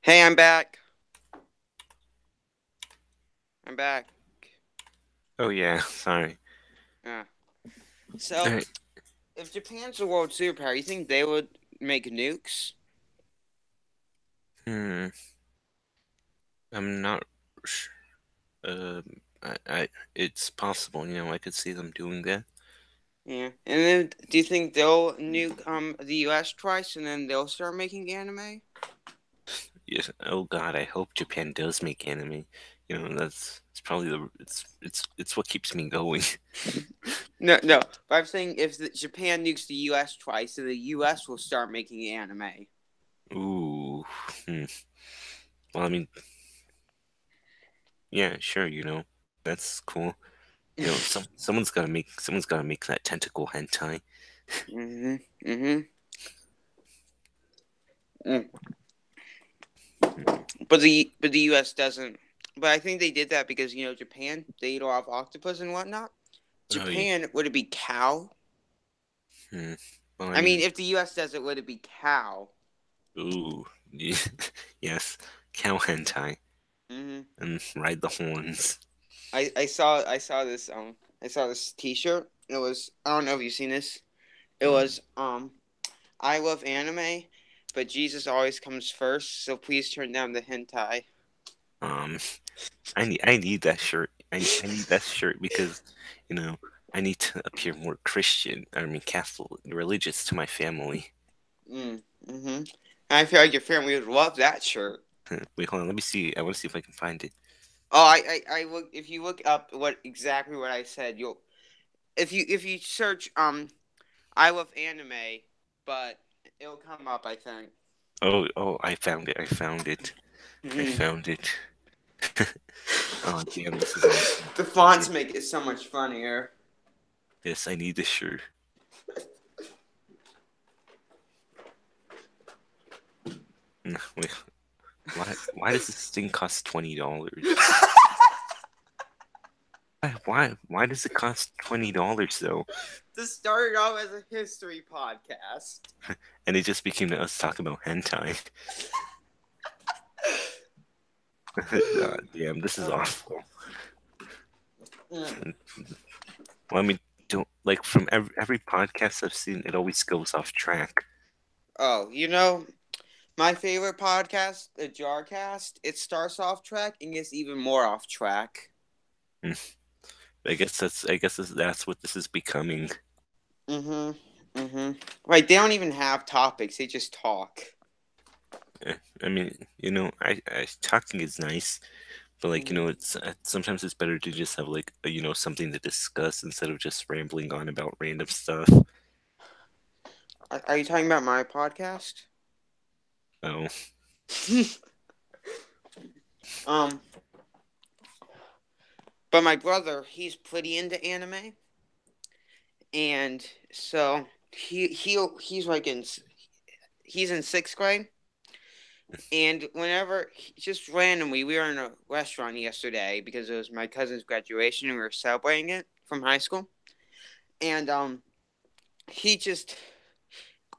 Hey, I'm back. I'm back. Oh yeah, sorry. Yeah. All So, right. if Japan's a world superpower, you think they would make nukes? Hmm. I'm not. Sh- Um. It's possible. I could see them doing that. Yeah. And then, do you think they'll nuke the U.S. twice, and then they'll start making anime? Yes. Oh God, I hope Japan does make anime. That's it's probably it's what keeps me going. No, no. But I'm saying if Japan nukes the U.S. twice, then the U.S. will start making anime. Ooh. Hmm. Well, I mean, yeah, sure. That's cool. Someone's gotta make that tentacle hentai. Mhm. Mhm. Mm. Hmm. But the U.S. doesn't. But I think they did that because Japan they eat a lot of octopus and whatnot. Oh yeah. Japan would it be cow? Hmm. Well, I I mean, mean, if the U.S. does it, would it be cow? ooh. Yes. Cow hentai Hmm. and ride the horns. I saw this T-shirt. It was I don't know if you've seen this. It Um. was I love anime, but Jesus always comes first. So please turn down the hentai. Um. I need that shirt. I need that shirt because, you know, I need to appear more Christian. I mean, Catholic, religious to my family. Mm. Hmm. I feel like your family would love that shirt. Wait, hold on. Let me see. I want to see if I can find it. Oh, I look. If you look up what I said, you'll if you search I love anime, but it'll come up. I think. Oh, oh, I found it. I found it. I Mm. found it. Oh, damn, this is awesome. The fonts Yes, make it so much funnier. yes, I need this shirt. Wait, why does this thing cost $20? Why does it cost $20 though? This started off as a history podcast. And it just became us talking about hentai. Damn, this is awful. Mm. Well, I mean, don't like from every podcast I've seen, it always goes off track. Oh, my favorite podcast, the Jarcast. It starts off track and gets even more off track. Hmm. I guess that's what this is becoming. Mm-hmm. Mm-hmm. Right, they don't even have topics. They just talk. I mean, talking is nice, but like, Mhm. it's sometimes it's better to just have like something to discuss instead of just rambling on about random stuff. Are you talking about my podcast? Oh, um, but my brother, he's pretty into anime, and so he's in sixth grade, and whenever just randomly we were in a restaurant yesterday because it was my cousin's graduation and we were celebrating it from high school, and he just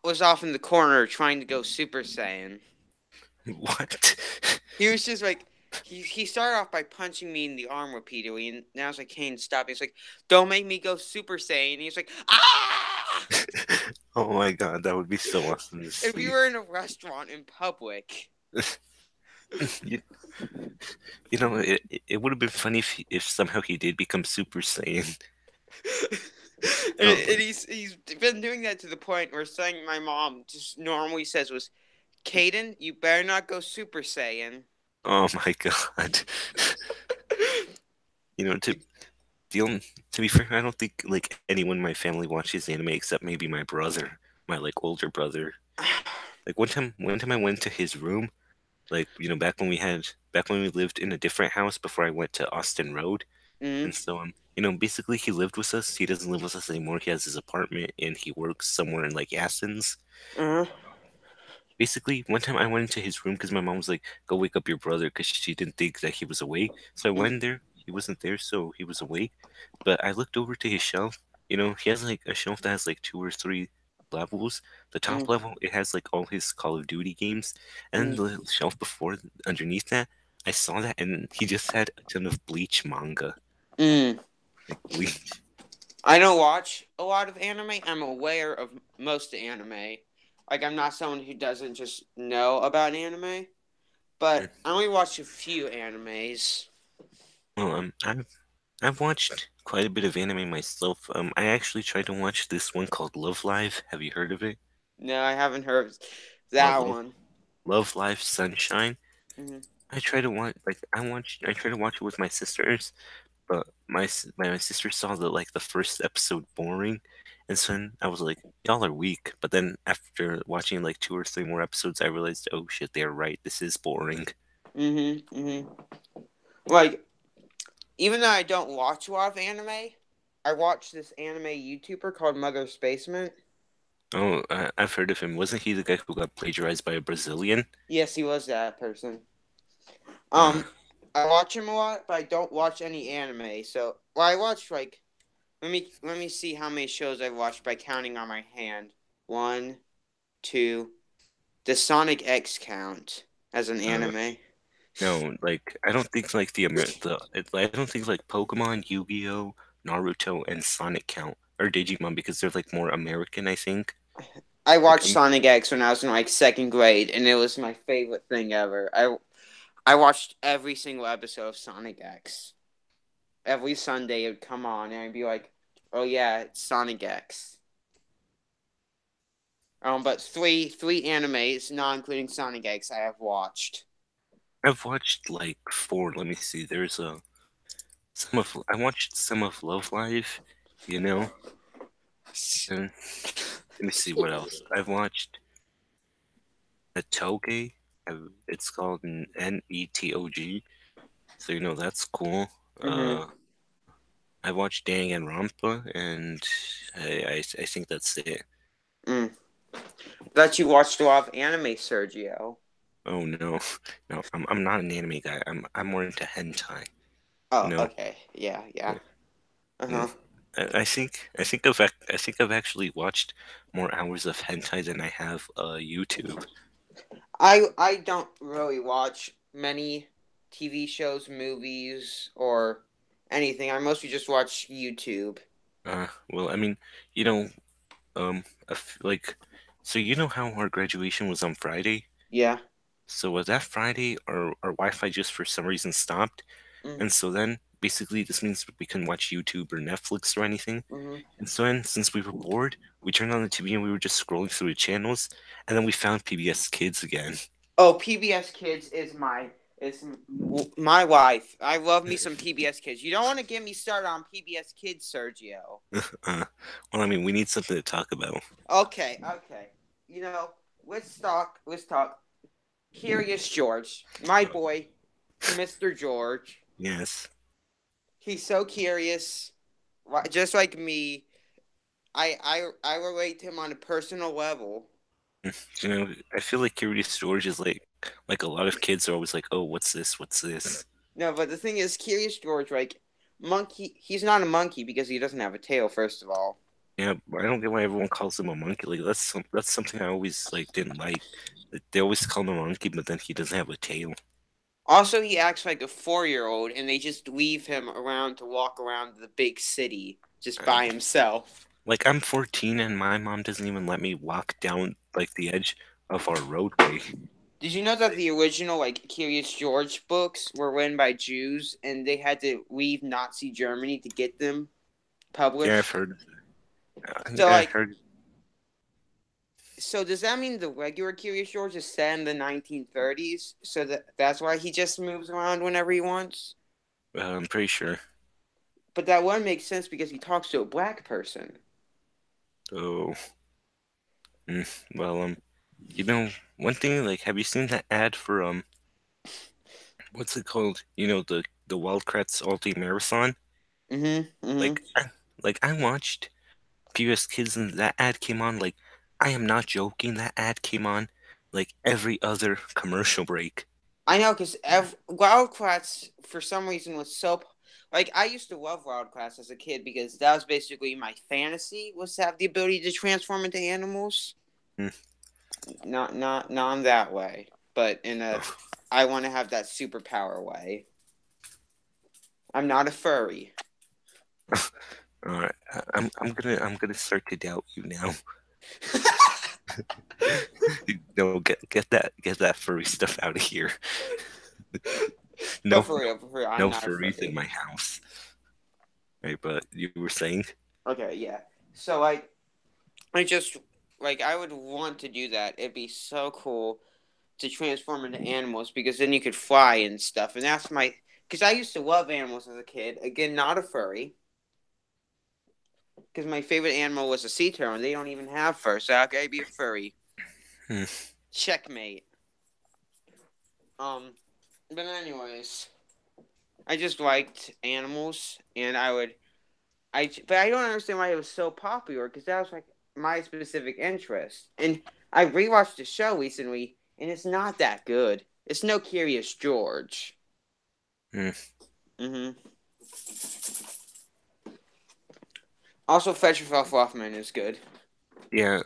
was off in the corner trying to go Super Saiyan. what? He was just like he started off by punching me in the arm repeatedly, and now I was like, "Kane, stop!" He's like, "Don't make me go Super Saiyan." And he's like, "Ah!" Oh my God, that would be so awesome to If you see. were in a restaurant in public, you, it would have been funny if somehow he did become Super Saiyan. and Oh, he's been doing that to the point where something my mom just normally says was, "Caden, you better not go Super Saiyan." oh my God. You know, to the only, to be fair, I don't think like anyone in my family watches anime except maybe my brother, my like older brother. Like one time I went to his room, like back when we lived in a different house before I went to Austin Road, Mm-hmm. and so basically he lived with us. He doesn't live with us anymore. He has his apartment and he works somewhere in like Athens. Uh-huh. Basically, one time I went into his room because my mom was like, "Go wake up your brother," because she didn't think that he was awake. So I went in there. He wasn't there, so he was awake. But I looked over to his shelf. He has like a shelf that has like two or three levels. The top Mm-hmm. level, it has like all his Call of Duty games, and the shelf before, underneath that, I saw that, and he just had a ton of Bleach manga. Mm-hmm. like Bleach. I don't watch a lot of anime. I'm aware of most anime. Like, I'm not someone who doesn't just know about anime, but I only watch a few animes. Well, I've watched quite a bit of anime myself. I actually tried to watch this one called Love Live. Have you heard of it? No, I haven't heard of Uh, that Love one. Love Live Sunshine. Hmm. I try to watch I try to watch it with my sisters, but my sister saw the first episode boring, and so then I was like, y'all are weak. But then after watching like two or three more episodes, I realized, oh shit, they're right. This is boring. Hmm. Hmm. Like, even though I don't watch a lot of anime, I watch this anime YouTuber called Mother's Basement. Oh, I've heard of him. Wasn't he the guy who got plagiarized by a Brazilian? Yes, he was that person. Uh, Um, I watch him a lot, but I don't watch any anime. So, well, I watch like let me see how many shows I've watched by counting on my hand. One, two. Does Sonic X count as an uh, anime? no, like I don't think like I don't think like Pokemon, Yu-Gi-Oh, Naruto, and Sonic count or Digimon because they're like more American, I think. I Like watched Sonic X when I was in like second grade, and it was my favorite thing ever. I watched every single episode of Sonic X. Every Sunday it would come on, and I'd be like, "Oh yeah, it's Sonic X." But three animes, not including Sonic X, I have watched. I've watched like four. Let me see. There's I watched some of Love Live, you know, and let me see what else. I've watched a Toge. It's called an NETOG, so that's cool. Mm-hmm. I watched Danganronpa, and I think that's it. Mm. That you watched a lot of anime, Sergio. Oh no, no, I'm not an anime guy. I'm more into hentai. You Oh, know, okay. Yeah, yeah. yeah. Yeah. Uh-huh. I think I've actually watched more hours of hentai than I have YouTube. I don't really watch many TV shows, movies, or anything. I mostly just watch YouTube. Well, I mean, you know, like, so how our graduation was on Friday? Yeah. So that Friday, our Wi-Fi just for some reason stopped, Mm-hmm. and so then basically this means we couldn't watch YouTube or Netflix or anything. Mm-hmm. And so then, since we were bored, we turned on the TV and we were just scrolling through the channels, and then we found PBS Kids again. Oh, PBS Kids is my life. I love me some PBS Kids. You don't want to get me started on PBS Kids, Sergio. Well, I mean, we need something to talk about. Okay, okay. You know, let's talk. Curious George, my Uh, boy, Mr. George. yes. He's so curious, just like me. I relate to him on a personal level. I feel like Curious George is like a lot of kids are always like, "Oh, what's this? What's this?" No, but the thing is, Curious George, like monkey. He's not a monkey because he doesn't have a tail. First of all. Yeah, but I don't get why everyone calls him a monkey. Like that's something I always like didn't like. They always call him a monkey, but then he doesn't have a tail. Also, he acts like a 4-year-old, and they just leave him around to walk around the big city just Uh, by himself. Like I'm 14 and my mom doesn't even let me walk down like the edge of our roadway. Did you know that the original like Curious George books were written by Jews, and they had to leave Nazi Germany to get them Yeah, I've published? heard. So I've like, heard. so does that mean the regular Curious George is set in the 1930s? So that's why he just moves around whenever he wants. I'm pretty sure. But that wouldn't make sense because he talks to a black person. Oh, well, you know, one thing like, have you seen that ad for what's it called? The Wildcrats Ulti Marathon. Mm-hmm. Mm-hmm. Like, I watched PBS Kids and that ad came on. Like, I am not joking. That ad came on like every other commercial break. I know because Wildcrats for some reason was so like I used to love Wildcrats as a kid because that was basically my fantasy was to have the ability to transform into animals. Hmm. Not in that way, but in a Oh, I want to have that superpower way. I'm not a furry. All right, I'm gonna start to doubt you now. No, get that furry stuff out of here. No, no, But for real, I'm no not a furries in furry. my house. Right, but you were saying? Okay, yeah. So I just like I would want to do that. It'd be so cool to transform into animals because then you could fly and stuff. And that's my because I used to love animals as a kid. Again, not a furry. Because my favorite animal was a sea turtle, and they don't even have fur, so how could I be a furry? Hmm. Checkmate. Um, but anyways, I just liked animals, and but I don't understand why it was so popular because that was like my specific interest. And I rewatched the show recently, and it's not that good. It's no Curious George. Hmm. Mm-hmm. Also, Fetch Yourself Fluffman is good. Yeah.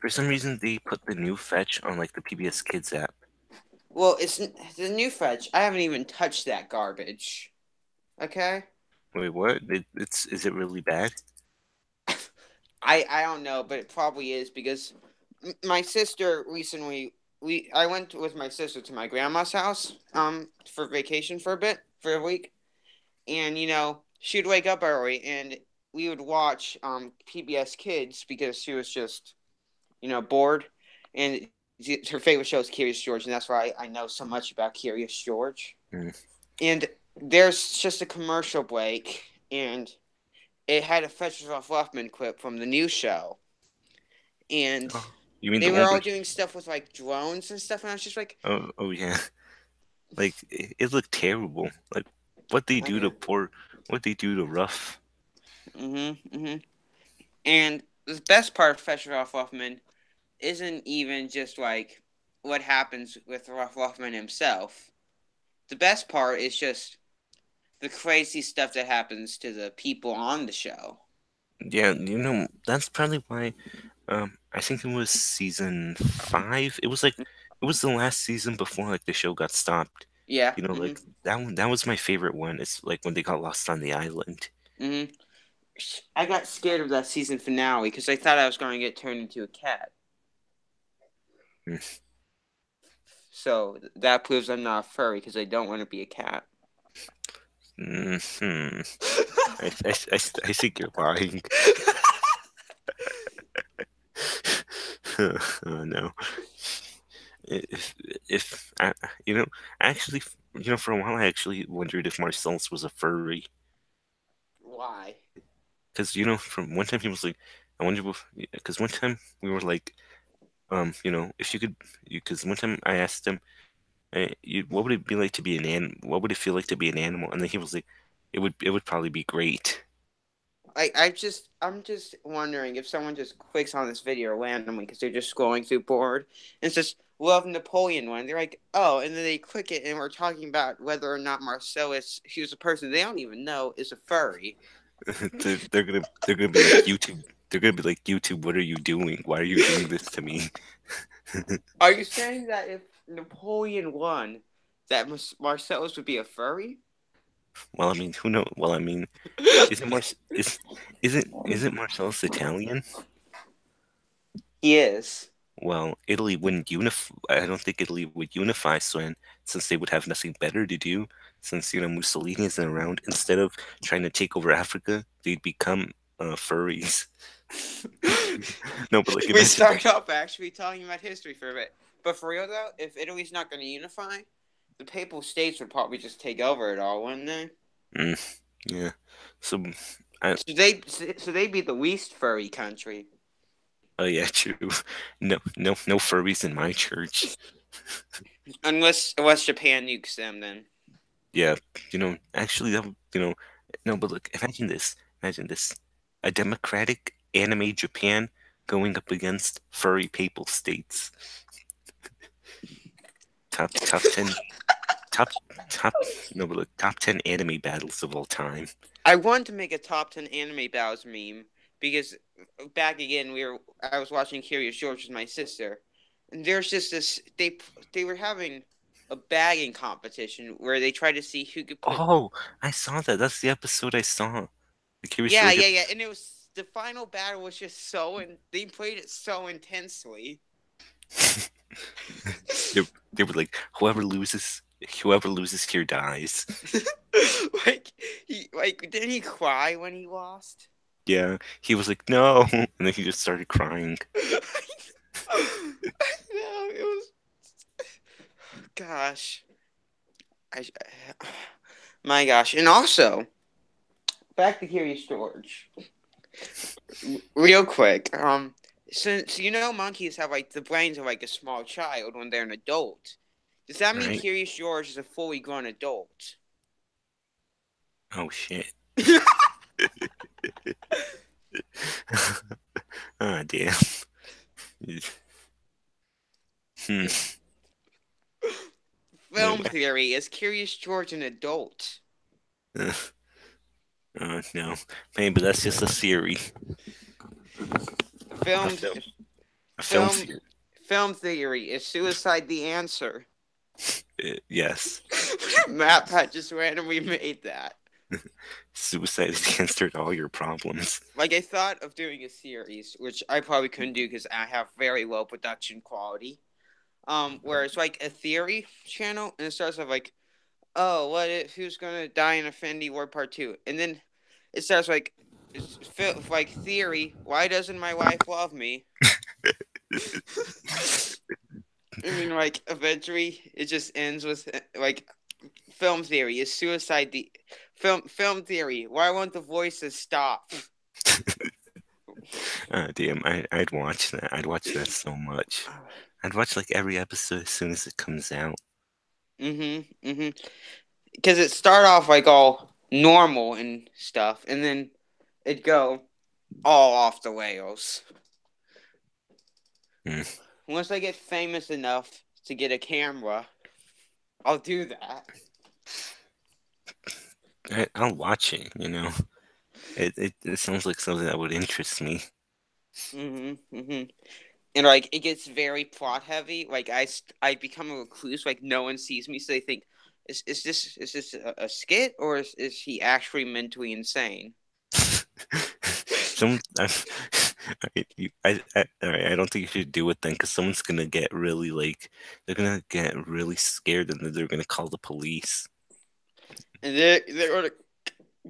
For some reason they put the new fetch on like the PBS Kids app. Well, it's the new Fetch. I haven't even touched that garbage. Okay. Wait, what? Is it really bad? I don't know, but it probably is because my sister recently I went with my sister to my grandma's house for vacation for a bit for a week, and she'd wake up early and we would watch PBS Kids because she was just bored, and her favorite show is Curious George, and that's why I know so much about Curious George. Hmm. And there's just a commercial break, and it had a Fetcher Fluffman clip from the new show, and Oh, you mean they the were older? all doing stuff with like drones and stuff, and I was just like, Oh yeah. Like it looked terrible. Like what they do to poor, what they do to Rough. mm-hmm. And the best part of Fetcher Fluffman isn't even just like what happens with Fluffman himself. The best part is just the crazy stuff that happens to the people on the show. Yeah, that's probably why. I think it was season 5. It was the last season before like the show got stopped. Yeah. Like that one. That was my favorite one. It's like when they got lost on the island. Mm-hmm. I got scared of that season finale because I thought I was going to get turned into a cat. Mm. So that proves I'm not a furry because I don't want to be a cat. Hmm. I think you're lying. Oh no. If if I, actually, for a while I actually wondered if Marcellus was a furry. Why? Because from one time he was like, I wonder because one time we were like, if you could, because one time I asked him, what would it be like to be what would it feel like to be an animal? And then he was like, it would probably be great. I'm just wondering if someone just clicks on this video randomly because they're just scrolling through board and it's just love Napoleon one. They're like, oh, and then they click it and we're talking about whether or not Marcellus, who's a person they don't even know, is a furry. They're gonna be like YouTube. They're gonna be like YouTube. What are you doing? Why are you doing this to me? Are you saying that if Napoleon won, that Marcellus would be a furry? Well, I mean, who knows? Well, I mean, isn't Mar is isn't Marcellus Italian? He is. Well, Italy wouldn't unify. I don't think Italy would unify, so since they would have nothing better to do, since Mussolini isn't around, instead of trying to take over Africa, they'd become furries. No, but like We imagine that. started off actually talking about history for a bit. But for real though, if Italy's not going to unify, the Papal States would probably just take over it all, wouldn't they? Mm, yeah. So, I, So they'd be the least furry country. oh yeah, true. No furries in my church. Unless Japan nukes them, then. Yeah, actually, no, but look, imagine this. Imagine this. A democratic anime Japan going up against furry papal states. Top 10 top top no but look, top 10 anime battles of all time. I want to make a top 10 anime battles meme because back again I was watching Curious George with my sister, and there's just this they were having a bagging competition where they tried to see who could put. Oh, I saw that. That's the episode I saw. The Curious Yeah, George yeah, yeah. episode. And it was the final battle was just so, and they played it so intensely. they, they were like, whoever loses here dies. Like didn't he cry when he lost? Yeah, he was like, no, and then he just started crying. No, it was. Gosh, I, my gosh, and also back to Curious George, real quick. Since you know monkeys have like the brains of like a small child when they're an adult, does that mean Right? Curious George is a fully grown adult? Oh shit. Ah, damn. Hmm. Wait, Film what? theory, is Curious George an adult? Uh, no. Maybe that's just a theory. A Film film. A film film theory. film theory, is suicide the answer? Yes. Matt Pat just randomly made that. Suicide is the answer to all your problems. Like I thought of doing a series, which I probably couldn't do because I have very low production quality. Where it's like a theory channel, and it starts off like, oh, what if who's gonna die in Infinity War Part Two, and then it starts like, like theory. Why doesn't my wife love me? And then like eventually it just ends with like film theory is suicide the film theory. Why won't the voices stop? Damn, I'd watch that. I'd watch that so much. I'd watch like every episode as soon as it comes out. Mm-hmm. Because it start off like all normal and stuff, and then it go all off the rails. Hmm. Once I get famous enough to get a camera, I'll do that. I'll watch it, you know. It sounds like something that would interest me. Mm-hmm. And like it gets very plot heavy. Like I become a recluse. Like no one sees me, so they think is this a skit or is he actually mentally insane? Some, all right, I don't think you should do it then, because someone's gonna get really like, they're gonna get really scared, and then they're gonna call the police. And they're like,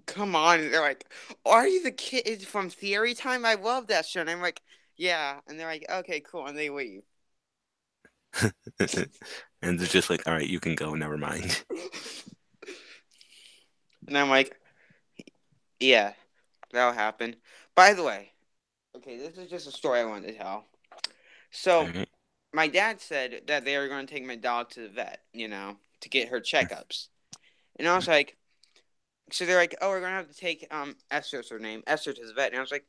come on. And they're like, are you the kid from Theory Time? I love that show. And I'm like, yeah. And they're like, okay, cool. And they leave. And they're just like, all right, you can go, never mind. And I'm like, yeah, that'll happen. By the way, okay, this is just a story I wanted to tell. All So, right. my dad said that they were going to take my dog to the vet, to get her checkups. And I was like, so they're like, oh, we're going to have to take Esther's her name, Esther to the vet. And I was like,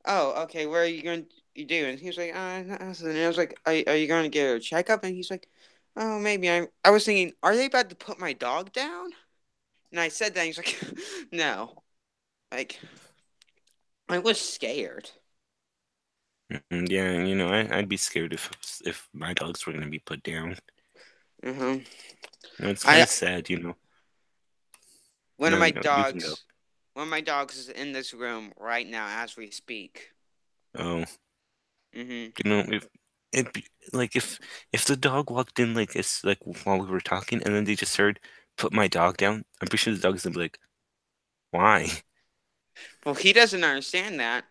oh, okay, where are you going to do? And he was like, nothing. And I was like, are you going to get her a checkup? And he's like, oh, maybe. I was thinking, are they about to put my dog down? And I said that, and he's like, no. Like, I was scared. Yeah, I'd be scared if my dogs were gonna be put down. Uh-huh. It's kind I of sad, you know. one of No, my you can go. dogs, one of my dogs is in this room right now as we speak. Oh, Mm-hmm. if it like if the dog walked in like it's like while we were talking, and then they just heard put my dog down, I'm pretty sure the dog's gonna be like, why? Well, he doesn't understand that.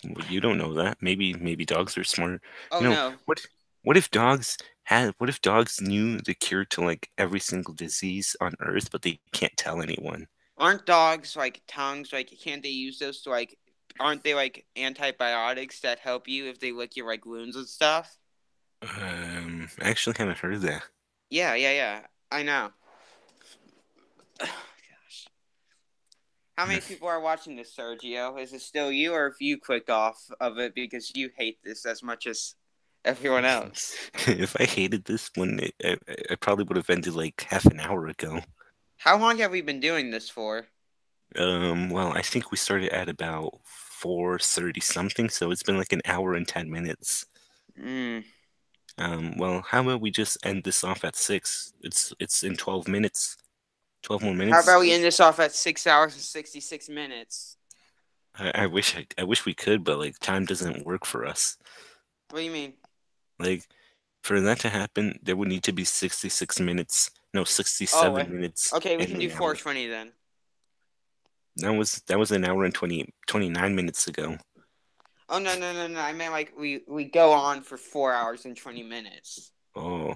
Well, you don't know that. Maybe dogs are smart. Oh You know, no, what what if dogs knew the cure to like every single disease on Earth, but they can't tell anyone? aren't dogs like tongues? Like, can't they use those to like? Aren't they like antibiotics that help you if they lick your like wounds and stuff? I actually haven't heard of that. Yeah, yeah, yeah. I know. Gosh, how many people are watching this, Sergio? Is it still you, or if you clicked off of it because you hate this as much as everyone else? If I hated this one, I probably would have ended like half an hour ago. How long have we been doing this for? Well, I think we started at about 4:30 something, so it's been like an hour and 10 minutes. Mm. Well, how about we just end this off at 6? It's in 12 minutes. 12 more How minutes. about we end this off at 6 hours and 66 minutes? I wish we could, but like time doesn't work for us. What do you mean? Like for that to happen, there would need to be 66 minutes, no, Oh, 67 minutes okay, we and can do an hour. 420 then. That was an hour and 29 minutes ago. Oh no! I meant like we go on for 4 hours and 20 minutes. Oh,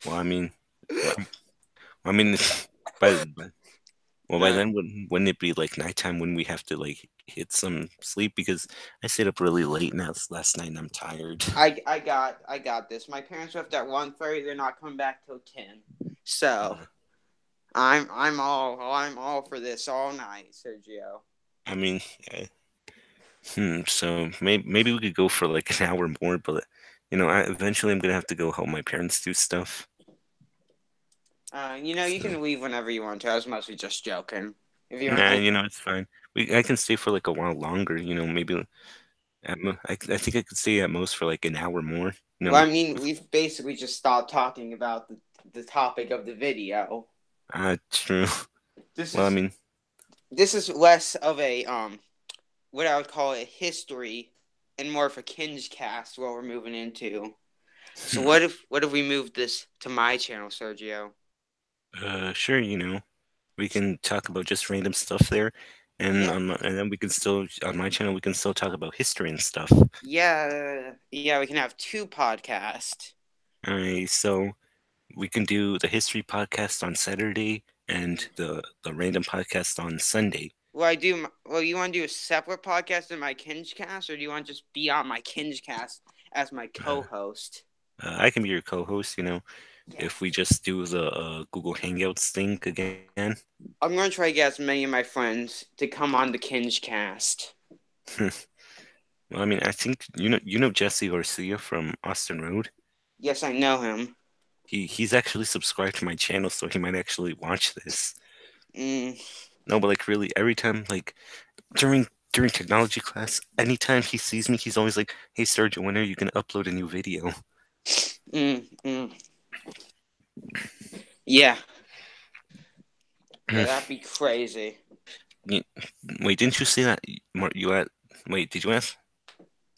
well, well, I mean, by by Uh, then wouldn't it be like nighttime when we have to like hit some sleep because I stayed up really late now last night and I'm tired. I got this. My parents left at 1:30. They're not coming back till 10. So Uh, I'm all for this all night, Sergio. I mean, uh, so maybe we could go for like an hour more, but eventually I'm gonna have to go help my parents do stuff. You So can leave whenever you want to. I was mostly just joking. If you want, nah, it's fine. I can stay for like a while longer. Maybe I think I could stay at most for like an hour more. well, I mean, we've basically just stopped talking about the topic of the video. True. This Well, I is mean, this is less of a what I would call a history and more of a kinge cast what we're moving into. So hmm, what if we move this to my channel, Sergio? sure, we can talk about just random stuff there, and Yeah. and then we can still on my channel we can still talk about history and stuff. Yeah, we can have two podcasts. Alright, so we can do the history podcast on Saturday and the random podcast on Sunday. Well, you want to do a separate podcast than my kinge cast, or do you want to just be on my kinge cast as my Uh, co-host? I can be your co-host, if we Yes. just do the Google Hangouts thing again. I'm going to try to get as many of my friends to come on the kinge cast. Well, I mean, I think you know Jesse Garcia from Austin Road. Yes, I know him. He's actually subscribed to my channel, so he might actually watch this. Mm, No, but like really, every time like during technology class, anytime he sees me, he's always like, "Hey, Sergio, when are you gonna upload a new video?" mm. Yeah, yeah, that'd be crazy. You- Wait, didn't you say that? You at? Wait, did you ask?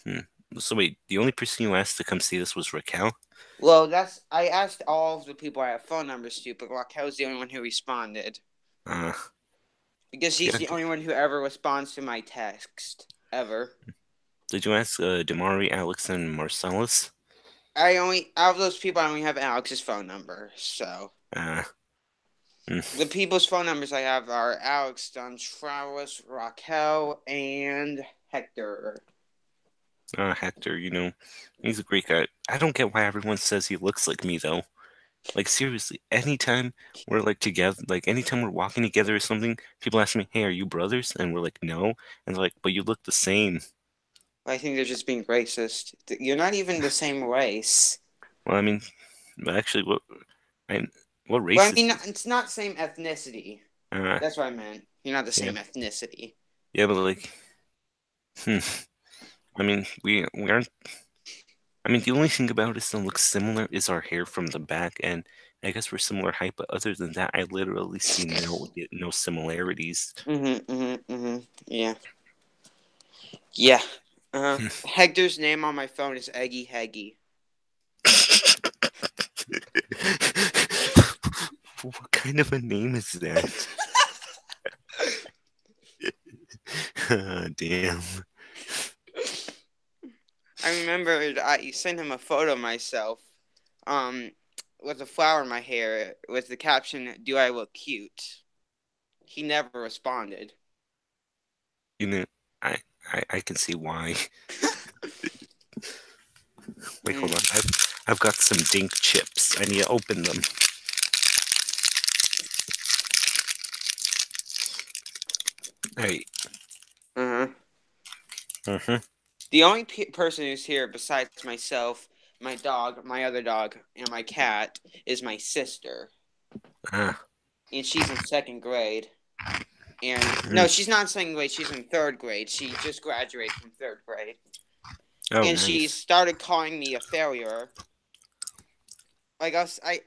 Hmm. So wait, the only person you asked to come see this was Raquel. Well, I asked all of the people I have phone numbers to, but Raquel's the only one who responded Uh, because she's yeah. the only one who ever responds to my text ever. Did you ask Damari, Alex, and Marcellus? Out of those people, I only have Alex's phone number. So Uh, hmm. the people's phone numbers I have are Alex, Dontralis, Raquel, and Hector. Hector, he's a great guy. I don't get why everyone says he looks like me though. Like seriously, anytime we're like together, like anytime we're walking together or something, people ask me, "Hey, are you brothers?" And we're like, "No," and they're like, "But you look the same." I think they're just being racist. You're not even the same race. Well, I mean, but actually, I, what Well, I race is mean, he? it's not same ethnicity. Uh, That's what I meant. You're not the yeah, same ethnicity. yeah, but like, hmm, I mean, we aren't. I mean, the only thing about us that looks similar is our hair from the back, and I guess we're similar height. But other than that, I literally see no similarities. Yeah. Yeah. Hector's name on my phone is Eggy Heggy. What kind of a name is that? Damn. I remember I sent him a photo of myself, um, with a flower in my hair with the caption, "Do I look cute?" He never responded. You know, I, I can see why. Wait, hold Mm. on. I've got some dink chips. I need to open them. Hey. Uh-huh. Uh-huh. The only person who's here besides myself, my dog, my other dog, and my cat is my sister, Ah. and she's in second grade. And no, Mm. she's not in second grade. She's in third grade. She just graduated from third grade, Oh, and she nice. started calling me a failure. Like I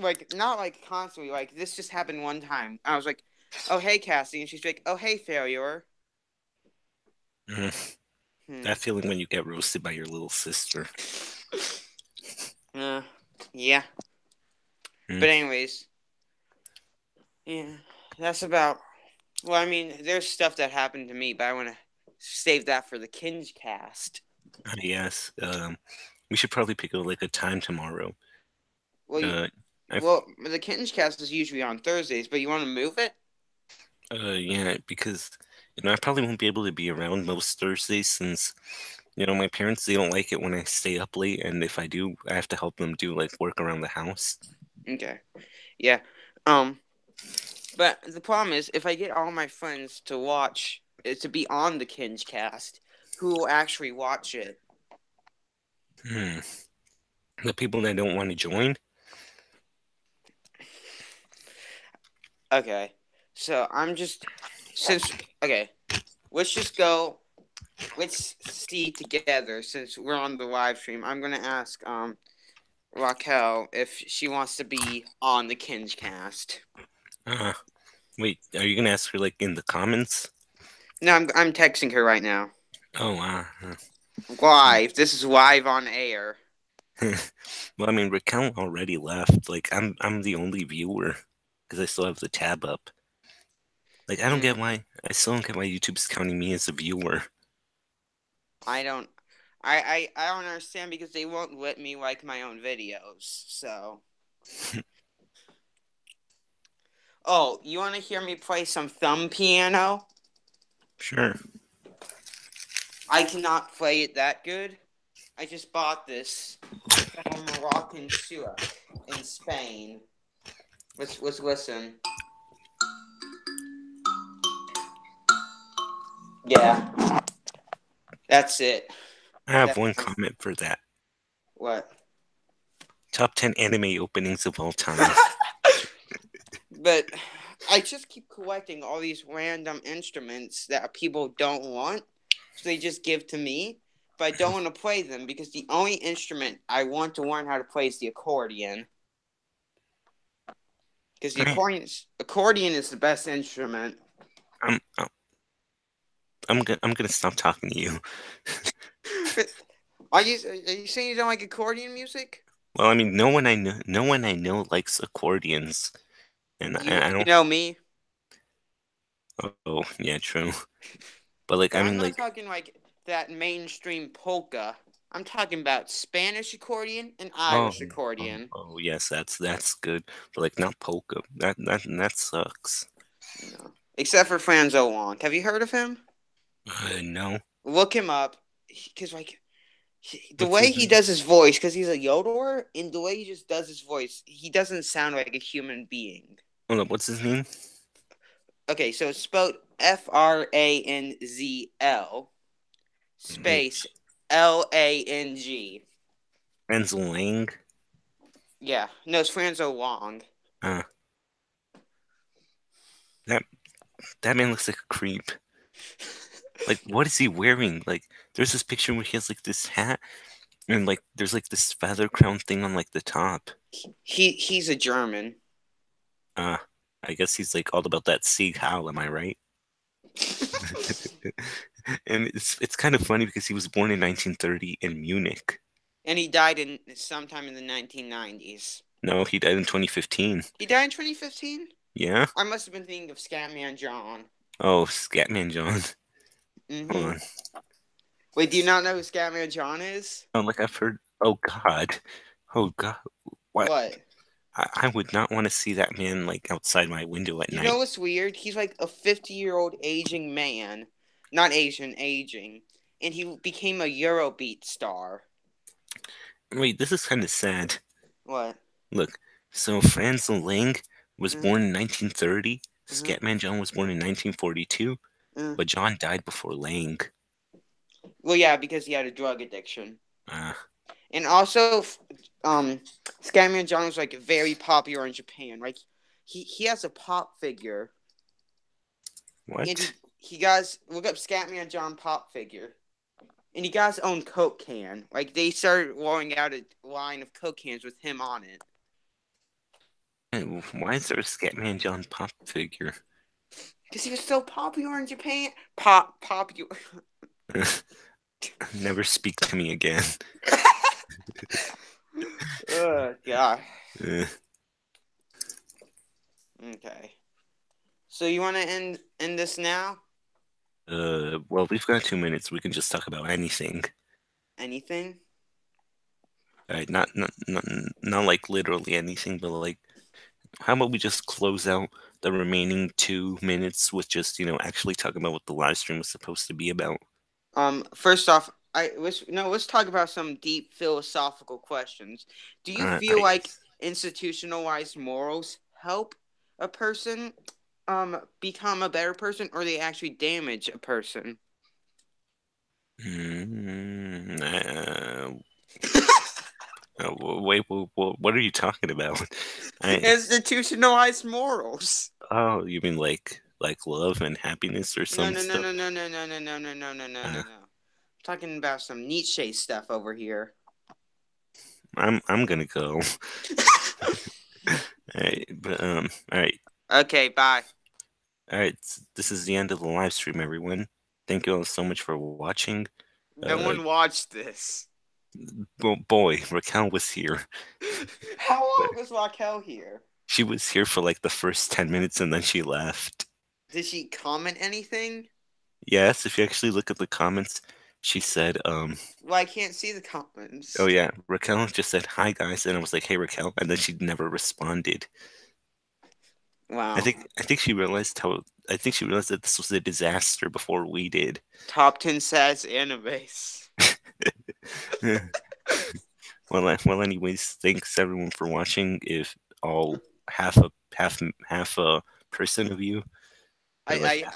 like not like constantly. Like this just happened one time. I was like, "Oh hey, Cassie," and she's like, "Oh hey, failure." Mm, Hmm. that feeling when you get roasted by your little sister. Uh, yeah. Mm, But anyways, yeah, that's about. Well, I mean, there's stuff that happened to me, but I want to save that for the Kinge cast. yes. We should probably pick like a time tomorrow. Well, Uh, I well, the Kinge cast is usually on Thursdays, but you want to move it? yeah, because I probably won't be able to be around most Thursdays since my parents they don't like it when I stay up late, and if I do, I have to help them do like work around the house. Okay. Yeah. Um. But the problem is, if I get all my friends to watch, to be on the Kinge cast, who will actually watch it? Hmm. The people that don't want to join. Okay. So I'm just since okay, let's just go. Let's see together since we're on the live stream. I'm gonna ask Raquel if she wants to be on the Kinge cast. Uh, wait, are you gonna ask her like in the comments? No, I'm texting her right now. Oh, Live. This is live on air. well, I mean, Raquel already left. Like, I'm the only viewer because I still have the tab up. Like, I don't Mm, get why. I still don't get why YouTube's counting me as a viewer. I don't. I don't understand because they won't let me like my own videos. So. Oh, you want to hear me play some thumb piano? Sure. I cannot play it that good. I just bought this from Moroccan Suak in Spain. Let's listen. Yeah, that's it. I have That's one my, comment for that. what? Top 10 anime openings of all time. But I just keep collecting all these random instruments that people don't want, so they just give to me. But I don't want to play them because the only instrument I want to learn how to play is the accordion. Because the I, accordion is the best instrument. I'm I'm gonna stop talking to you. Are you saying you don't like accordion music? Well, I mean, no one I know likes accordions, and I You don't. know me, Oh, yeah, true. But like, but I I'm mean, not like, talking like that mainstream polka. I'm talking about Spanish accordion and oh, Irish accordion. yes, that's good. But like, not polka. That sucks. No. Except for Franzo Wong. Have you heard of him? No. Look him up. Because, like, the What's way his he name? does his voice, because he's a yodeler, and the way he just does his voice, he doesn't sound like a human being. Hold up, what's his name? Okay, so it's spelled Franzl Wait, space Lang. Ansel Lang. Yeah, no, it's Franzo Wong. Uh, that that man looks like a creep. Like, what is he wearing? Like, there's this picture where he has like this hat, and like, there's like this feather crown thing on like the top. He's a German. Uh, I guess he's like all about that Sieg Heil, am I right? And it's kind of funny because he was born in 1930 in Munich. And he died in sometime in the 1990s. No, he died in 2015. He died in 2015? Yeah? I must have been thinking of Scatman John. Oh, Scatman John. Hold Mm-hmm. on. Wait, do you not know who Scatman John is? Oh, like I've heard. Oh God. Oh God. What? What? I would not want to see that man like outside my window at You know night. what's weird? He's like a 50-year-old aging man. Not Asian, aging. And he became a Eurobeat star. Wait, this is kind of sad. What? Look, so Franz Lang was Uh-huh. born in 1930. Uh-huh. Scatman John was born in 1942, Uh. but John died before Lang. Well, yeah, because he had a drug addiction. Uh, And also, Scatman John was like very popular in Japan. Like, he has a pop figure, and what? he got look up Scatman John pop figure, and he got his own Coke can. Like, they started rolling out a line of Coke cans with him on it. Why is there a Scatman John pop figure? Because he was so popular in Japan. Popular. Never speak to me again. Oh god. Uh, Okay. So you want to end this now? well, we've got 2 minutes. We can just talk about anything. Anything? All right, not like literally anything, but like, how about we just close out the remaining 2 minutes with just, actually talking about what the live stream was supposed to be about. First off, let's talk about some deep philosophical questions. Do you feel I like institutionalized morals help a person become a better person, or they actually damage a person? Mm, wait, what are you talking about? I Institutionalized morals. Oh, you mean like love and happiness or No, some no, no, stuff? no, no, no, no, no, no, no, no, no, no, Uh, no. Talking about some Nietzsche stuff over here. I'm gonna go. All right, but Okay, bye. all right. This is the end of the live stream, everyone. Thank you all so much for watching. No Uh, one watched this. well, boy, Raquel was here. How long was Raquel here? She was here for like the first 10 minutes and then she left. Did she comment anything? Yes, if you actually look at the comments, she said, Well, I can't see the oh comments. yeah, Raquel just said hi guys, and I was like, hey Raquel, and then she never responded. I Wow. think I think she realized how I think she realized that this was a disaster before we did. Top 10 sads animes. Well, anyways, thanks everyone for watching. If all half a person of you, I, or like I,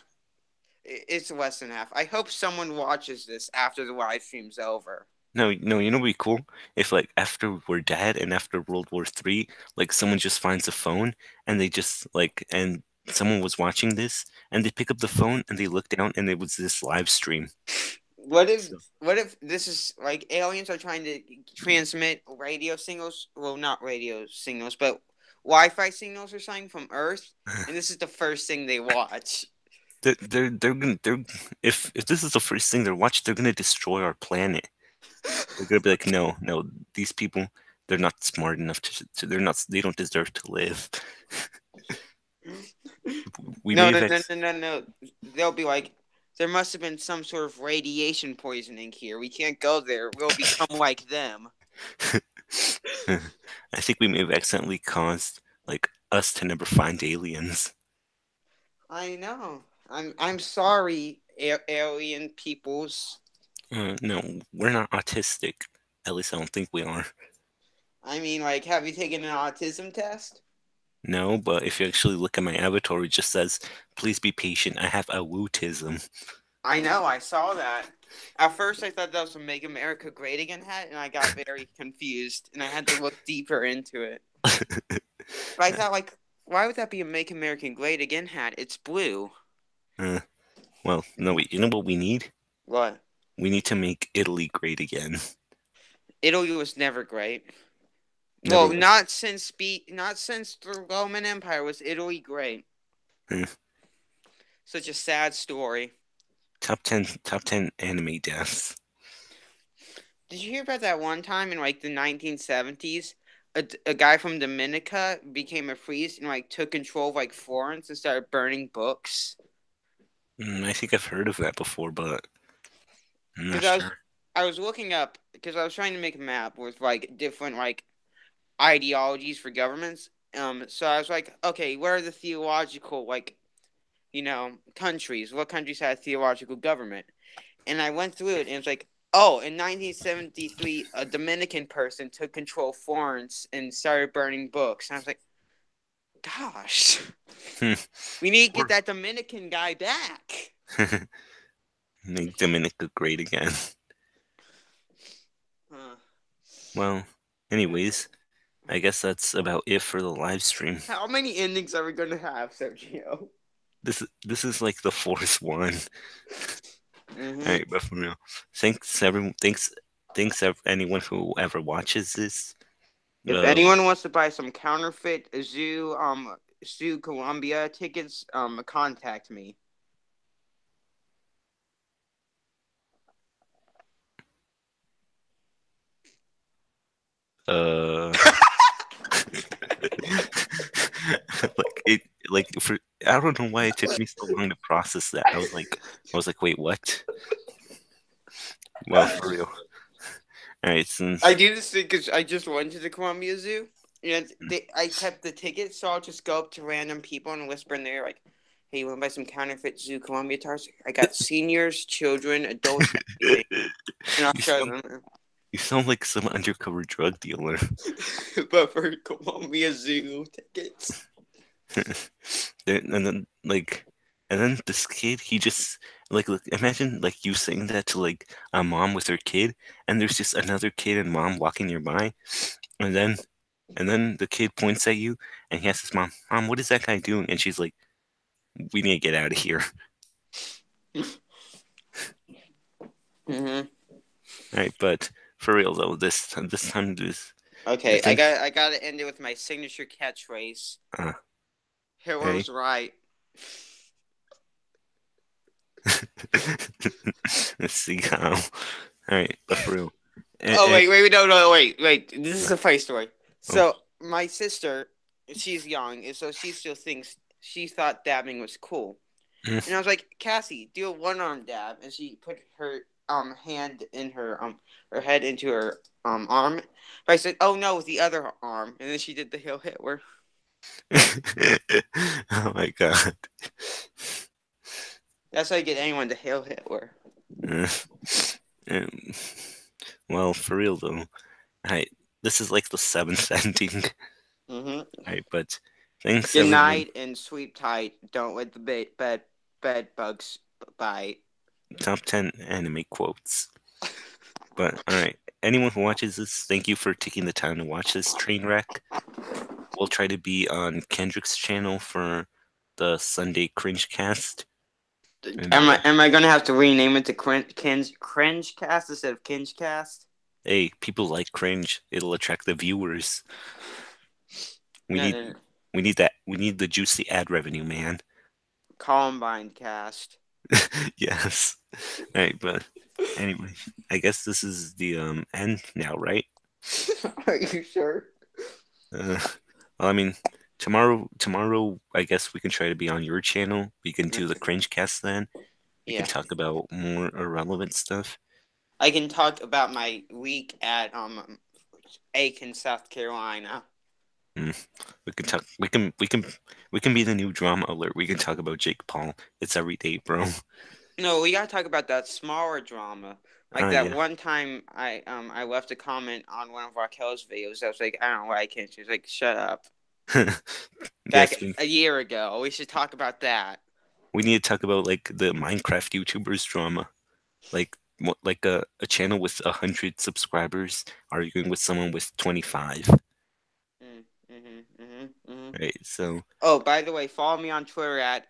it's less than half. I hope someone watches this after the live stream's over. no, you know what'd be cool if like after we're dead and after World War III, like someone just finds a phone and they just like and someone was watching this and they pick up the phone and they look down and it was this live stream. What if So what if this is like aliens are trying to transmit radio signals? Well, not radio signals, but Wi-Fi signals or something from Earth, and this is the first thing they watch. they're if this is the first thing they're watching, they're gonna destroy our planet. They're gonna be like, no, no, these people, they're not smart enough they don't deserve to live. We No, may have no, no, no, no, no. They'll be like, there must have been some sort of radiation poisoning here. We can't go there. We'll become like them. I think we may have accidentally caused like us to never find aliens. I know. I'm sorry, alien peoples. No, we're not autistic. At least I don't think we are. I mean, like, have you taken an autism test? No, but if you actually look at my avatar, it just says, "Please be patient. I have autism." I know. I saw that. At first, I thought that was a "Make America Great Again" hat, and I got very confused, and I had to look deeper into it. But I thought, like, why would that be a "Make America Great Again" hat? It's blue. Uh, well, no, you know what we need? What? We need to make Italy great again. Italy was never great. Never Well, was. not since the Roman Empire was Italy great. Uh, Such a sad story. top ten anime deaths. Did you hear about that one time in like the 1970s? A guy from Dominica became a priest and like took control of like Florence and started burning books. I think I've heard of that before, but I'm not Because sure. I was looking up because I was trying to make a map with like different like ideologies for governments. So I was like, okay, where are the theological like countries? What countries had theological government? And I went through it, and it's like, oh, in 1973, a Dominican person took control of Florence and started burning books. And I was like, gosh, Hmm. we need to get Or that Dominican guy back. make Dominica great again. Uh, Well, anyways, I guess that's about it for the live stream. how many endings are we going to have, Sergio? This is like the fourth one. All Mm-hmm. right, but for real, thanks anyone who ever watches this. If Uh, anyone wants to buy some counterfeit Zoo Columbia tickets, contact me. uh, like it, like for I don't know why it took me so long to process that. I was like, wait, what? Well, for real. All right, I since do this because I just went to the Columbia Zoo, and I kept the tickets, so I'll just go up to random people and whisper in there like, "Hey, you want to buy some counterfeit Zoo Columbia tires? I got seniors, children, adults, everything." And I'll you show sound them. you sound like some undercover drug dealer. But for Columbia Zoo tickets. And then and then this kid, he just like look, imagine like you saying that to like a mom with her kid, and there's just another kid and mom walking nearby, and then the kid points at you and he asks his mom, "Mom, what is that guy doing?" And she's like, "We need to get out of here." Hmm. All right, but for real though, this time this I Okay, think I got to end it with my signature catchphrase. uh Hitler ready? right. Let's see how. All right, but for real. Oh And, wait, no, wait. This is a funny story. oh. So my sister, she's young, and so she thought dabbing was cool. And I was like, Cassie, do a one arm dab, and she put her hand in her head into her arm. But I said, oh no, with the other arm, and then she did the Hail Hitler. Oh my God. That's how you get anyone to Hail Hitler. Uh, um, well, for real though, I this is like the seventh ending. Mm-hmm. Right, but thanks Good everyone. night and sleep tight. Don't let the bed bugs bite. Top 10 anime quotes. But all right, anyone who watches this, thank you for taking the time to watch this train wreck. We'll try to be on Kendrick's channel for the Sunday cringe cast. And Am I gonna have to rename it to cringe cast instead of kinge cast? hey, people like cringe. It'll attract the viewers. We No, need no, no. we need the juicy ad revenue, man. Columbine cast. Yes. All right, but anyway, I guess this is the end now, right? Are you sure? Uh, well, I mean, tomorrow, I guess we can try to be on your channel. We can do the cringe cast then. We can Yeah. talk about more irrelevant stuff. I can talk about my week at Aiken, South Carolina. Mm. We can talk. We can be the new drama alert. We can talk about Jake Paul. It's every day, bro. No, we gotta talk about that smaller drama. Like that Yeah. one time I left a comment on one of Raquel's videos. I was like, I don't like it. She was like, shut up. Yes, Back a year ago. We should talk about that. we need to talk about like the Minecraft YouTubers drama. Like like a channel with 100 subscribers arguing with someone with 25. Mm. Right. So Oh, by the way, follow me on Twitter at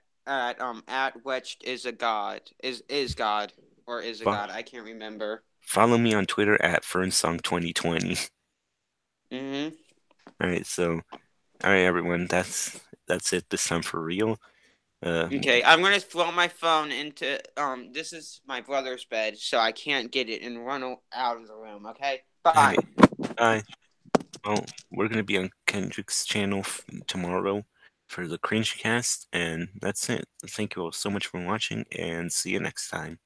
Wetched is a god is god or is a fo- god. I can't remember. follow me on Twitter at Fernsong2020. Mm-hmm. All right. So all right, everyone. That's it this time for real. Okay, I'm gonna throw my phone into This is my brother's bed, so I can't get it and run out of the room. Okay, All bye. right. Bye. Well, we're gonna be on Kendrick's channel tomorrow for the Cringe Cast, and that's it. Thank you all so much for watching, and see you next time.